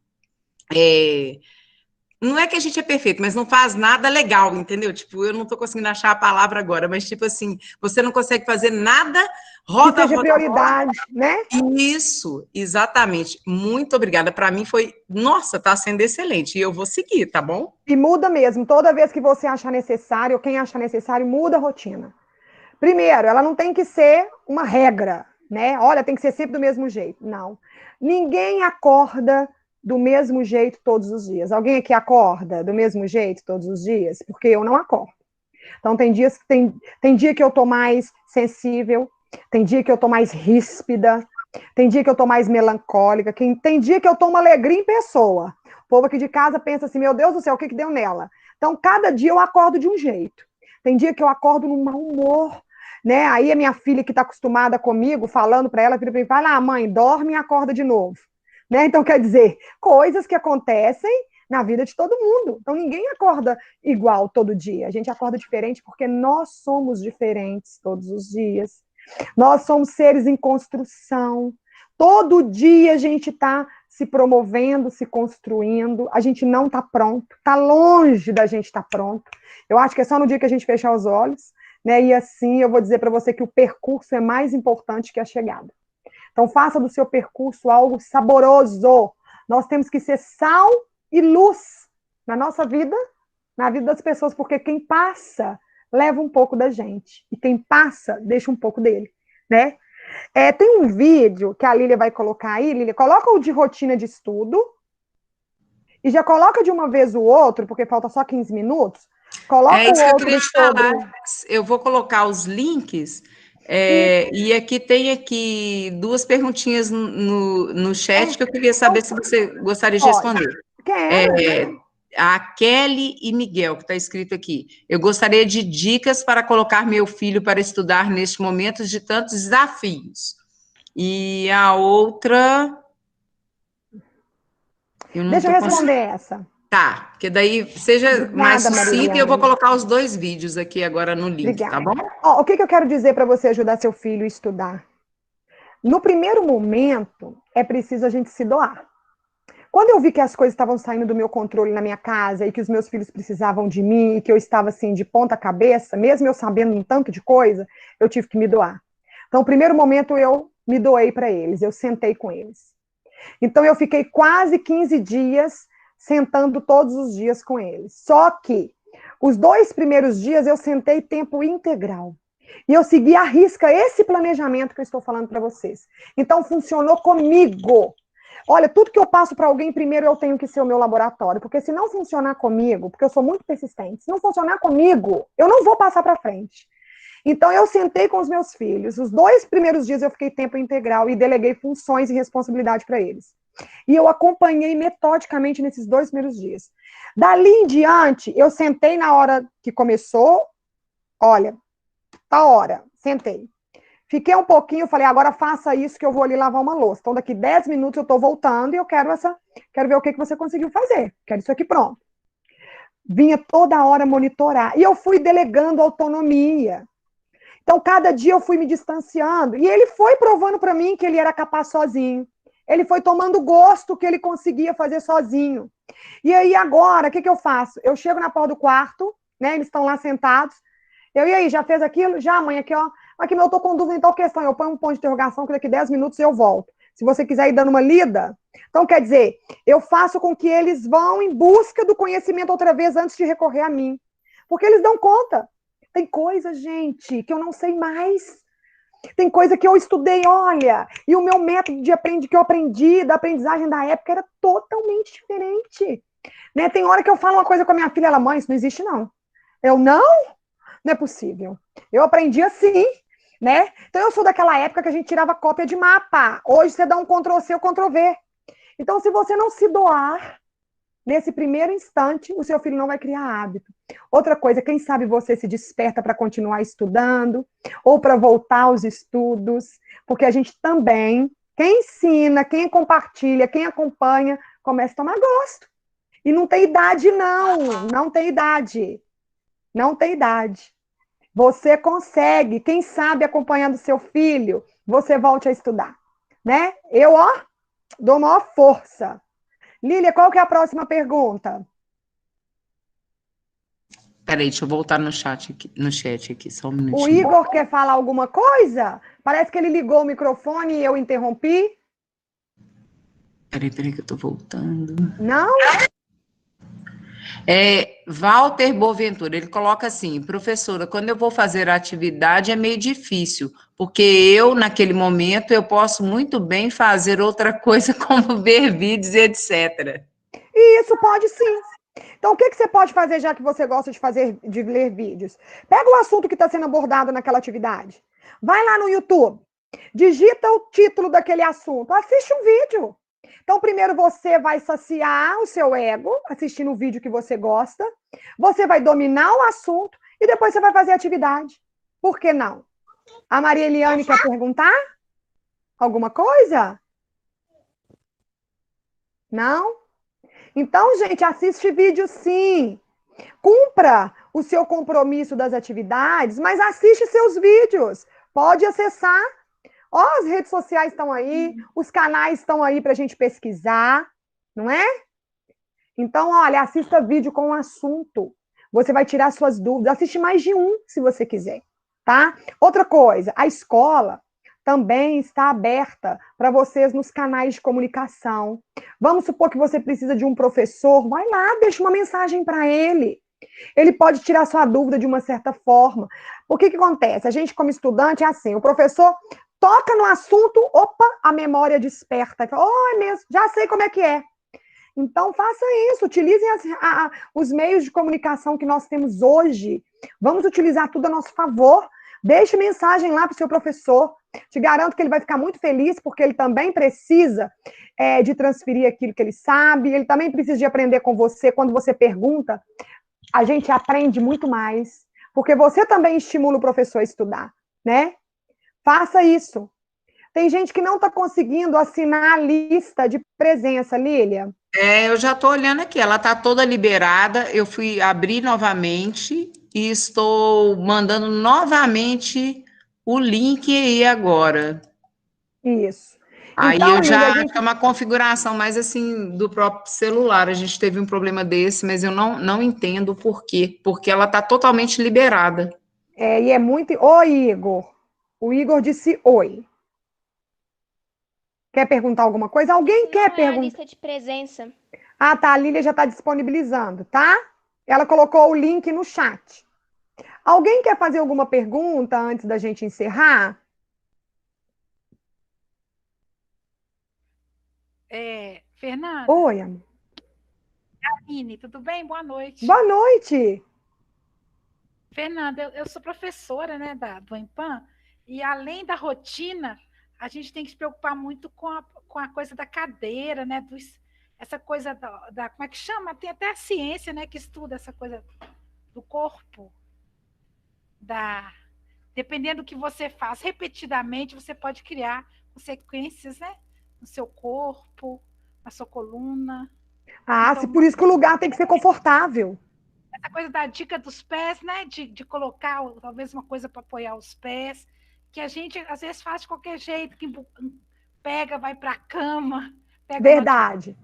não é que a gente é perfeito, mas não faz nada legal, entendeu? Tipo, eu não estou conseguindo achar a palavra agora, mas tipo assim, você não consegue fazer nada, roda, que seja roda, prioridade, roda. Né? Isso, exatamente. Muito obrigada. Para mim foi, nossa, está sendo excelente. E eu vou seguir, tá bom? E muda mesmo. Toda vez que você achar necessário, ou quem achar necessário, muda a rotina. Primeiro, ela não tem que ser uma regra, né? Olha, tem que ser sempre do mesmo jeito. Não. Ninguém acorda do mesmo jeito todos os dias. Alguém aqui acorda do mesmo jeito todos os dias? Porque eu não acordo. Então, tem dia que eu estou mais sensível, tem dia que eu estou mais ríspida, tem dia que eu estou mais melancólica, tem dia que eu estou uma alegria em pessoa. O povo aqui de casa pensa assim, meu Deus do céu, o que deu nela? Então, cada dia eu acordo de um jeito. Tem dia que eu acordo num mau humor, né? Aí a minha filha que está acostumada comigo, falando para ela, vira para mim e fala, mãe, dorme e acorda de novo. Né? Então, quer dizer, coisas que acontecem na vida de todo mundo. Então, ninguém acorda igual todo dia. A gente acorda diferente porque nós somos diferentes todos os dias. Nós somos seres em construção. Todo dia a gente está se promovendo, se construindo. A gente não está pronto. Está longe da gente estar pronto. Eu acho que é só no dia que a gente fechar os olhos, né? E assim eu vou dizer para você que o percurso é mais importante que a chegada. Então, faça do seu percurso algo saboroso. Nós temos que ser sal e luz na nossa vida, na vida das pessoas, porque quem passa leva um pouco da gente. E quem passa, deixa um pouco dele, né? Tem um vídeo que a Lília vai colocar aí. Lília, coloca o de rotina de estudo e já coloca de uma vez o outro, porque falta só 15 minutos. Coloca É o isso que eu outro queria te sobre... falar. Eu vou colocar os links, e aqui tem aqui duas perguntinhas no chat que eu queria saber se você gostaria de Pode. responder. Quero. A Kelly e Miguel, que está escrito aqui. Eu gostaria de dicas para colocar meu filho para estudar neste momento de tantos desafios. E a outra... Eu não Deixa eu estou responder conseguindo. essa. Tá, porque daí seja mais Obrigada, sucinta e eu vou Mariliane. colocar os dois vídeos aqui agora no link, tá Obrigada. bom? O que eu quero dizer para você ajudar seu filho a estudar? No primeiro momento, é preciso a gente se doar. Quando eu vi que as coisas estavam saindo do meu controle na minha casa e que os meus filhos precisavam de mim e que eu estava assim de ponta cabeça, mesmo eu sabendo um tanto de coisa, eu tive que me doar. Então, no primeiro momento, eu me doei para eles, eu sentei com eles. Então, eu fiquei quase 15 dias sentando todos os dias com eles. Só que os 2 primeiros dias eu sentei tempo integral. E eu segui à risca esse planejamento que eu estou falando para vocês. Então, funcionou comigo. Olha, tudo que eu passo para alguém, primeiro eu tenho que ser o meu laboratório, porque se não funcionar comigo, porque eu sou muito persistente, se não funcionar comigo, eu não vou passar para frente. Então, eu sentei com os meus filhos. Os 2 primeiros dias eu fiquei tempo integral e deleguei funções e responsabilidade para eles. E eu acompanhei metodicamente nesses 2 primeiros dias. Dali em diante, eu sentei na hora que começou, olha, tá hora, sentei. Fiquei um pouquinho, falei, agora faça isso que eu vou ali lavar uma louça. Então, daqui 10 minutos eu estou voltando e eu quero ver o que você conseguiu fazer. Quero isso aqui pronto. Vinha toda hora monitorar. E eu fui delegando autonomia. Então, cada dia eu fui me distanciando. E ele foi provando para mim que ele era capaz sozinho. Ele foi tomando gosto que ele conseguia fazer sozinho. E aí, agora, o que eu faço? Eu chego na porta do quarto, né? Eles estão lá sentados. E aí, já fez aquilo? Já, mãe, aqui, ó. Aqui, eu estou com dúvida em tal questão. Eu ponho um ponto de interrogação que daqui 10 minutos eu volto. Se você quiser ir dando uma lida. Então, quer dizer, eu faço com que eles vão em busca do conhecimento outra vez antes de recorrer a mim. Porque eles dão conta. Tem coisa, gente, que eu não sei mais. Tem coisa que eu estudei, olha, e o meu método que eu aprendi, da aprendizagem da época, era totalmente diferente. Né? Tem hora que eu falo uma coisa com a minha filha, ela, mãe, isso não existe, não. Eu, não é possível. Eu aprendi assim, né? Então, eu sou daquela época que a gente tirava cópia de mapa. Hoje, você dá um Ctrl+C ou Ctrl+V. Então, se você não se doar, nesse primeiro instante, o seu filho não vai criar hábito. Outra coisa, quem sabe você se desperta para continuar estudando ou para voltar aos estudos, porque a gente também, quem ensina, quem compartilha, quem acompanha, começa a tomar gosto. E não tem idade, não. Não tem idade. Não tem idade. Você consegue, quem sabe acompanhando seu filho, você volte a estudar, né? Eu, dou maior força. Lília, qual que é a próxima pergunta? Peraí, deixa eu voltar no chat aqui, só um O minutinho. Igor quer falar alguma coisa? Parece que ele ligou o microfone e eu interrompi. Peraí, que eu tô voltando. Não? Walter Boaventura, ele coloca assim, professora, quando eu vou fazer a atividade é meio difícil, porque eu, naquele momento, eu posso muito bem fazer outra coisa, como ver vídeos e etc. E isso pode sim. Então, o que você pode fazer, já que você gosta de ler vídeos? Pega o assunto que está sendo abordado naquela atividade. Vai lá no YouTube, digita o título daquele assunto, assiste um vídeo. Então, primeiro você vai saciar o seu ego, assistindo o vídeo que você gosta, você vai dominar o assunto e depois você vai fazer a atividade. Por que não? A Maria Eliane quer perguntar alguma coisa? Não? Então, gente, assiste vídeo sim. Cumpra o seu compromisso das atividades, mas assiste seus vídeos. Pode acessar. As redes sociais estão aí, os canais estão aí para a gente pesquisar, não é? Então, assista vídeo com o assunto. Você vai tirar suas dúvidas. Assiste mais de um, se você quiser. tá? Outra coisa, a escola também está aberta para vocês nos canais de comunicação. Vamos supor que você precisa de um professor, vai lá, deixa uma mensagem para ele. Ele pode tirar sua dúvida de uma certa forma. O que acontece? A gente, como estudante, é assim, o professor toca no assunto, opa, a memória desperta. Oh, é mesmo, já sei como é que é. Então, faça isso, utilizem os meios de comunicação que nós temos hoje. Vamos utilizar tudo a nosso favor. Deixe mensagem lá para o seu professor. Te garanto que ele vai ficar muito feliz, porque ele também precisa de transferir aquilo que ele sabe, ele também precisa de aprender com você. Quando você pergunta, a gente aprende muito mais, porque você também estimula o professor a estudar, né? Faça isso. Tem gente que não está conseguindo assinar a lista de presença, Lília. Eu já estou olhando aqui, ela está toda liberada, eu fui abrir novamente e estou mandando novamente o link aí agora. Isso. Aí então, eu já Lília, acho que é uma configuração mais assim do próprio celular. A gente teve um problema desse, mas eu não entendo por quê. Porque ela está totalmente liberada. E é muito. Oi, Igor. O Igor disse oi. Quer perguntar alguma coisa? Alguém quer perguntar? A lista de presença. Ah, tá. A Lília já está disponibilizando, tá? Ela colocou o link no chat. Alguém quer fazer alguma pergunta antes da gente encerrar? Fernanda. Oi, amor. Aline, tudo bem? Boa noite. Boa noite. Fernanda, eu sou professora, né, do EMPAN, e além da rotina, a gente tem que se preocupar muito com a coisa da cadeira, né, essa coisa como é que chama? Tem até a ciência, né, que estuda essa coisa do corpo, dependendo do que você faz repetidamente, você pode criar consequências, né, no seu corpo, na sua coluna. Ah, então, por isso que o lugar tem que ser confortável. Essa coisa da dica dos pés, né? De colocar talvez uma coisa para apoiar os pés, que a gente às vezes faz de qualquer jeito, que pega, vai para a cama. Verdade.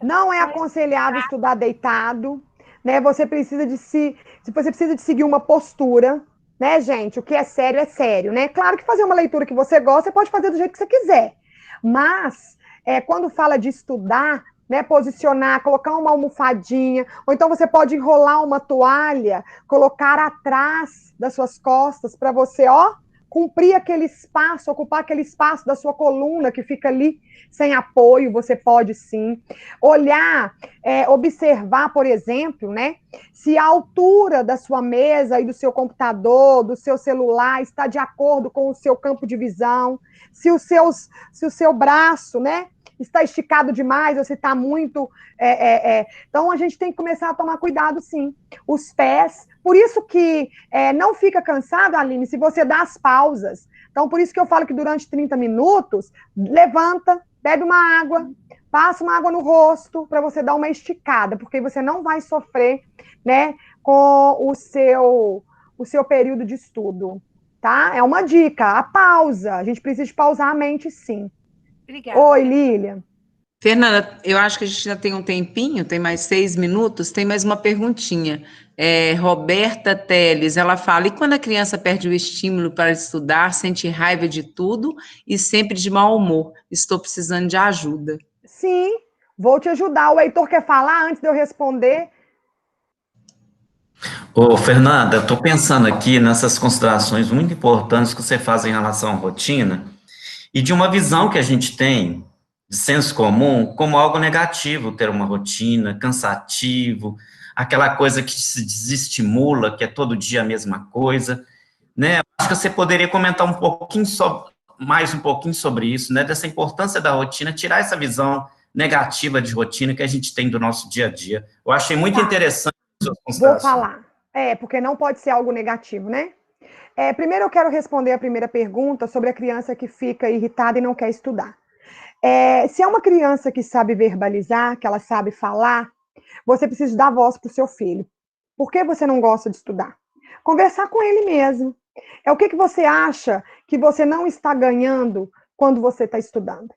Não é aconselhável estudar deitado, né? Você precisa de seguir uma postura, né, gente? O que é sério, né? Claro que fazer uma leitura que você gosta, você pode fazer do jeito que você quiser. Mas, quando fala de estudar, né, posicionar, colocar uma almofadinha, ou então você pode enrolar uma toalha, colocar atrás das suas costas para você, cumprir aquele espaço, ocupar aquele espaço da sua coluna que fica ali sem apoio, você pode sim. Olhar, observar, por exemplo, né, se a altura da sua mesa e do seu computador, do seu celular está de acordo com o seu campo de visão, se o seu braço, né, está esticado demais, ou se está muito... Então, a gente tem que começar a tomar cuidado, sim. Os pés, por isso que não fica cansado, Aline, se você dá as pausas. Então, por isso que eu falo que durante 30 minutos, levanta, bebe uma água, passa uma água no rosto, para você dar uma esticada, porque você não vai sofrer, né, com o seu período de estudo, tá? É uma dica, a pausa. A gente precisa de pausar a mente, sim. Obrigada. Oi, Lília. Fernanda, eu acho que a gente já tem um tempinho, tem mais 6 minutos, tem mais uma perguntinha. Roberta Teles, ela fala, e quando a criança perde o estímulo para estudar, sente raiva de tudo e sempre de mau humor? Estou precisando de ajuda. Sim, vou te ajudar. O Heitor quer falar antes de eu responder? Ô, Fernanda, estou pensando aqui nessas considerações muito importantes que você faz em relação à rotina e de uma visão que a gente tem de senso comum como algo negativo ter uma rotina, cansativo, aquela coisa que se desestimula, que é todo dia a mesma coisa, né? Acho que você poderia comentar um pouquinho mais um pouquinho sobre isso, né? Dessa importância da rotina, tirar essa visão negativa de rotina que a gente tem do nosso dia a dia. Eu achei muito interessante as suas considerações. Vou falar. Porque não pode ser algo negativo, né? Primeiro eu quero responder a primeira pergunta sobre a criança que fica irritada e não quer estudar. Se é uma criança que sabe verbalizar, que ela sabe falar, você precisa dar voz para o seu filho. Por que você não gosta de estudar? Conversar com ele mesmo. O que você acha que você não está ganhando quando você está estudando?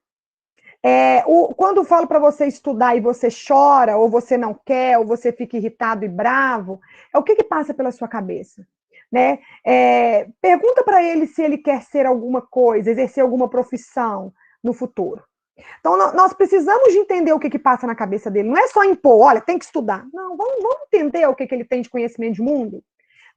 Quando eu falo para você estudar e você chora, ou você não quer, ou você fica irritado e bravo, o que passa pela sua cabeça? né? Pergunta para ele se ele quer ser alguma coisa, exercer alguma profissão no futuro. Então, nós precisamos de entender o que passa na cabeça dele. Não é só impor, olha, tem que estudar. Não, vamos entender o que ele tem de conhecimento de mundo,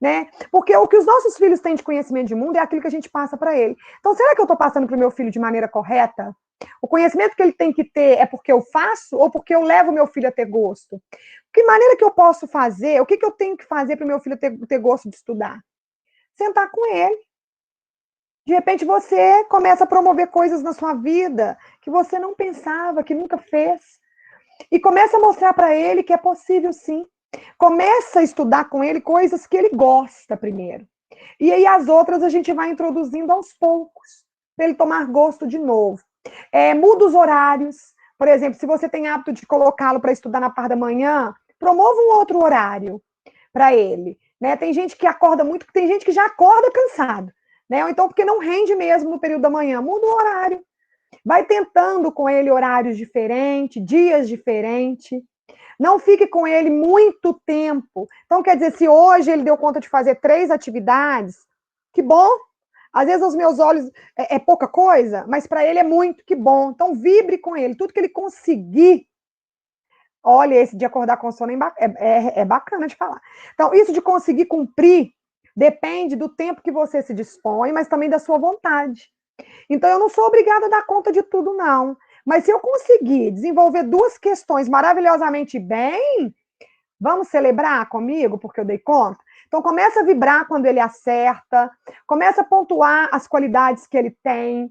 né? Porque o que os nossos filhos têm de conhecimento de mundo é aquilo que a gente passa para ele. Então, será que eu estou passando para o meu filho de maneira correta? O conhecimento que ele tem que ter é porque eu faço ou porque eu levo meu filho a ter gosto? Que maneira que eu posso fazer? O que eu tenho que fazer para o meu filho ter gosto de estudar? Sentar com ele. De repente, você começa a promover coisas na sua vida que você não pensava, que nunca fez. E começa a mostrar para ele que é possível, sim. Começa a estudar com ele coisas que ele gosta primeiro. E aí as outras a gente vai introduzindo aos poucos, para ele tomar gosto de novo. Muda os horários. Por exemplo, se você tem hábito de colocá-lo para estudar na parte da manhã, promova um outro horário para ele. Né? Tem gente que acorda muito, tem gente que já acorda cansado. Né? Ou então porque não rende mesmo no período da manhã. Muda o horário. Vai tentando com ele horários diferentes, dias diferentes. Não fique com ele muito tempo. Então, quer dizer, se hoje ele deu conta de fazer 3 atividades, que bom. Às vezes, aos meus olhos, é pouca coisa, mas para ele é muito, que bom. Então, vibre com ele. Tudo que ele conseguir. Olha, esse de acordar com sono é bacana de falar. Então, isso de conseguir cumprir depende do tempo que você se dispõe, mas também da sua vontade. Então, eu não sou obrigada a dar conta de tudo, não. Mas se eu conseguir desenvolver 2 questões maravilhosamente bem, vamos celebrar comigo, porque eu dei conta? Então, começa a vibrar quando ele acerta, começa a pontuar as qualidades que ele tem,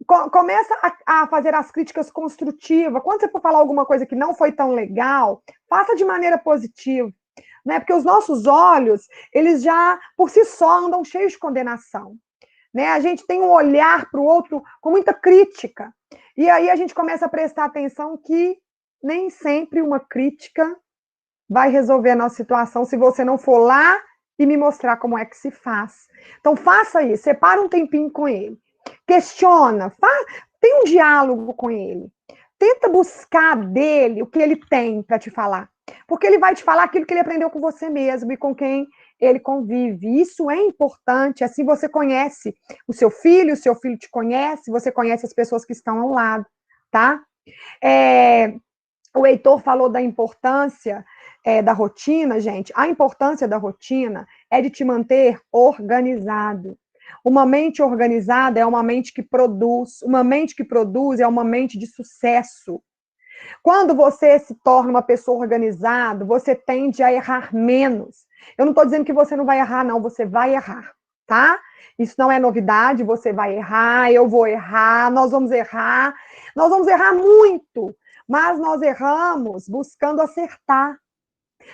começa a fazer as críticas construtivas. Quando você for falar alguma coisa que não foi tão legal, faça de maneira positiva. Né? Porque os nossos olhos, eles já, por si só, andam cheios de condenação. Né? A gente tem um olhar para o outro com muita crítica. E aí a gente começa a prestar atenção que nem sempre uma crítica vai resolver a nossa situação se você não for lá e me mostrar como é que se faz. Então, faça isso. Separa um tempinho com ele. Questiona. Tem um diálogo com ele. Tenta buscar dele o que ele tem para te falar. Porque ele vai te falar aquilo que ele aprendeu com você mesmo e com quem ele convive. Isso é importante, assim você conhece o seu filho te conhece, você conhece as pessoas que estão ao lado, tá? O Heitor falou da importância da rotina, gente. A importância da rotina é de te manter organizado. Uma mente organizada é uma mente que produz. Uma mente que produz é uma mente de sucesso. Quando você se torna uma pessoa organizada, você tende a errar menos. Eu não estou dizendo que você não vai errar, não. Você vai errar, tá? Isso não é novidade. Você vai errar, eu vou errar, nós vamos errar. Nós vamos errar muito, mas nós erramos buscando acertar.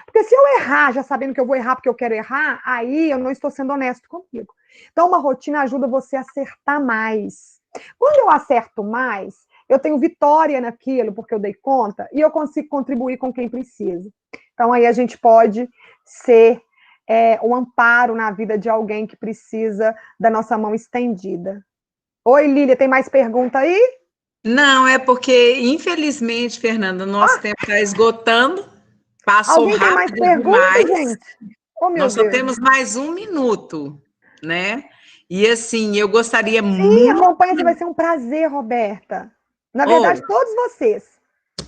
Porque se eu errar, já sabendo que eu vou errar porque eu quero errar, aí eu não estou sendo honesto comigo. Então, uma rotina ajuda você a acertar mais. Quando eu acerto mais, eu tenho vitória naquilo, porque eu dei conta, e eu consigo contribuir com quem precisa. Então, aí a gente pode ser um amparo na vida de alguém que precisa da nossa mão estendida. Oi, Lília, tem mais pergunta aí? Não, é porque, infelizmente, Fernanda, nosso tempo está esgotando. Passou alguém rápido tem mais demais. pergunta, gente? Oh, meu Nós só Deus. temos mais 1 minuto, né? E assim, eu gostaria Sim, acompanha, vai ser um prazer, Roberta. Na verdade, todos vocês.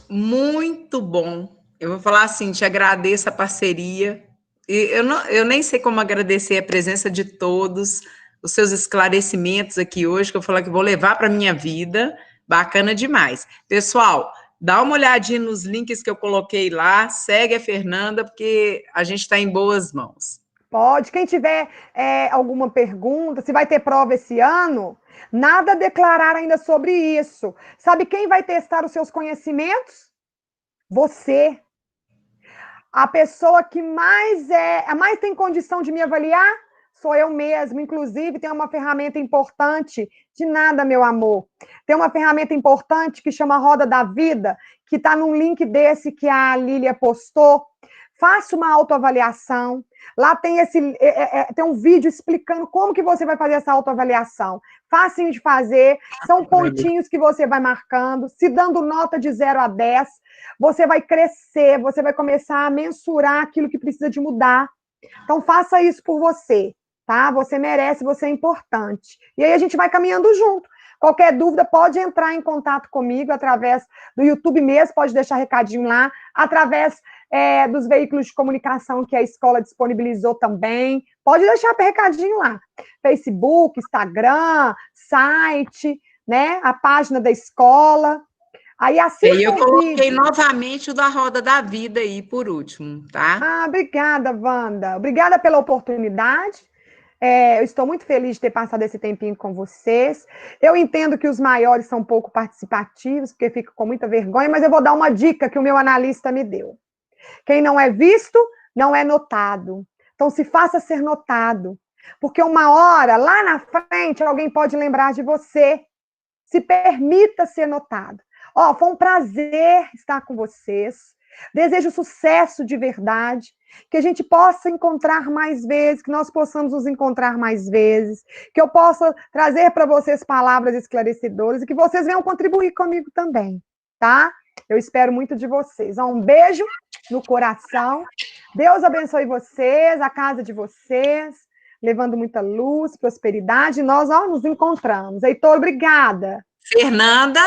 Muito bom. Eu vou falar assim, te agradeço a parceria. E eu nem sei como agradecer a presença de todos, os seus esclarecimentos aqui hoje, que eu falei que vou levar para a minha vida. Bacana demais. Pessoal, dá uma olhadinha nos links que eu coloquei lá, segue a Fernanda, porque a gente está em boas mãos. Pode. Quem tiver alguma pergunta, se vai ter prova esse ano, nada a declarar ainda sobre isso. Sabe quem vai testar os seus conhecimentos? Você. A pessoa que mais tem condição de me avaliar sou eu mesmo. Inclusive, tem uma ferramenta importante. De nada, meu amor. Tem uma ferramenta importante que chama Roda da Vida, que está num link desse que a Lília postou. Faça uma autoavaliação. Lá tem tem um vídeo explicando como que você vai fazer essa autoavaliação. Facinho de fazer, são pontinhos que você vai marcando, se dando nota de 0 a 10, você vai crescer, você vai começar a mensurar aquilo que precisa de mudar. Então, faça isso por você. tá? Você merece, você é importante. E aí a gente vai caminhando junto. Qualquer dúvida, pode entrar em contato comigo através do YouTube mesmo, pode deixar recadinho lá, através dos veículos de comunicação que a escola disponibilizou também, pode deixar recadinho lá. Facebook, Instagram, site, né? A página da escola. Aí assista eu o coloquei vídeo. novamente o da Roda da Vida aí, por último, tá? Ah, obrigada, Wanda. Obrigada pela oportunidade. Eu estou muito feliz de ter passado esse tempinho com vocês. Eu entendo que os maiores são um pouco participativos, porque fico com muita vergonha, mas eu vou dar uma dica que o meu analista me deu. Quem não é visto, não é notado. Então, se faça ser notado. Porque uma hora, lá na frente, alguém pode lembrar de você. Se permita ser notado. Foi um prazer estar com vocês. Desejo sucesso de verdade, que a gente possa encontrar mais vezes, que nós possamos nos encontrar mais vezes, que eu possa trazer para vocês palavras esclarecedoras e que vocês venham contribuir comigo também, tá? Eu espero muito de vocês. Um beijo no coração. Deus abençoe vocês, a casa de vocês, levando muita luz, prosperidade. Nós nos encontramos. Heitor, obrigada. Fernanda,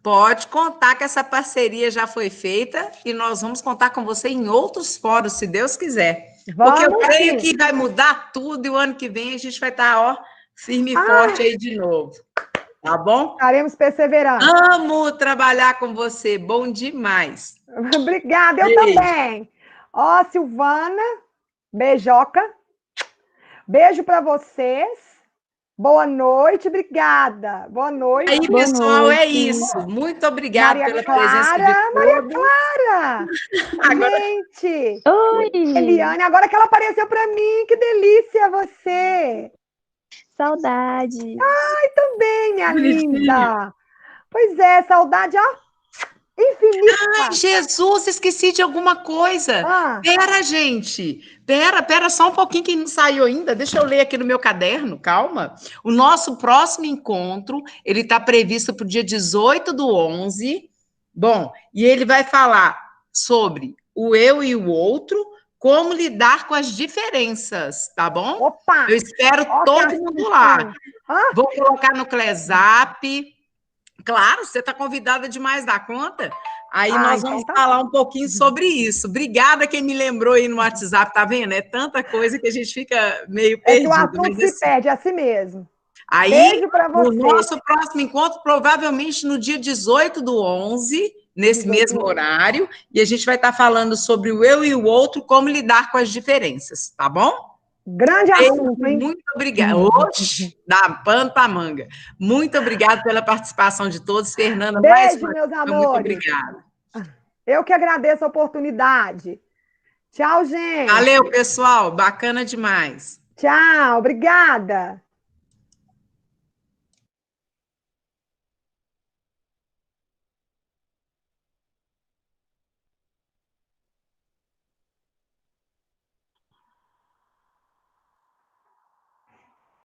pode contar que essa parceria já foi feita e nós vamos contar com você em outros fóruns, se Deus quiser. Porque eu creio que vai mudar tudo e o ano que vem a gente vai estar, firme e forte aí de novo. Tá bom? Estaremos perseverando. Amo trabalhar com você, bom demais. Obrigada, eu também. Silvana, beijoca. Beijo para vocês. Boa noite, obrigada. Boa noite. Aí, boa pessoal, noite. É isso. Muito obrigada pela presença de todos. Maria Clara! Agora... Gente! Oi! Eliane, agora que ela apareceu para mim, que delícia você! Saudade! Ai, também, minha linda! Pois é, saudade, infinita. Ai, Jesus, esqueci de alguma coisa. Pera, gente. Pera, só um pouquinho que não saiu ainda. Deixa eu ler aqui no meu caderno, calma. O nosso próximo encontro, ele está previsto para o dia 18/11. Bom, e ele vai falar sobre o eu e o outro, como lidar com as diferenças, tá bom? Opa! Eu espero todo mundo lá. Vou colocar no Clesap. Claro, você está convidada demais da conta. Aí nós vamos falar um pouquinho sobre isso. Obrigada quem me lembrou aí no WhatsApp, tá vendo? É tanta coisa que a gente fica meio perdido. Que o assunto se perde, é assim mesmo. Aí, beijo para você. O nosso próximo encontro, provavelmente no dia 18/11, nesse mesmo horário, e a gente vai estar falando sobre o eu e o outro, como lidar com as diferenças, tá bom? Grande assunto, hein? Muito obrigada. Oxe, dá pano para manga. Muito obrigada pela participação de todos. Fernanda, beijo, meus amores. Muito obrigada. Eu que agradeço a oportunidade. Tchau, gente. Valeu, pessoal. Bacana demais. Tchau, obrigada.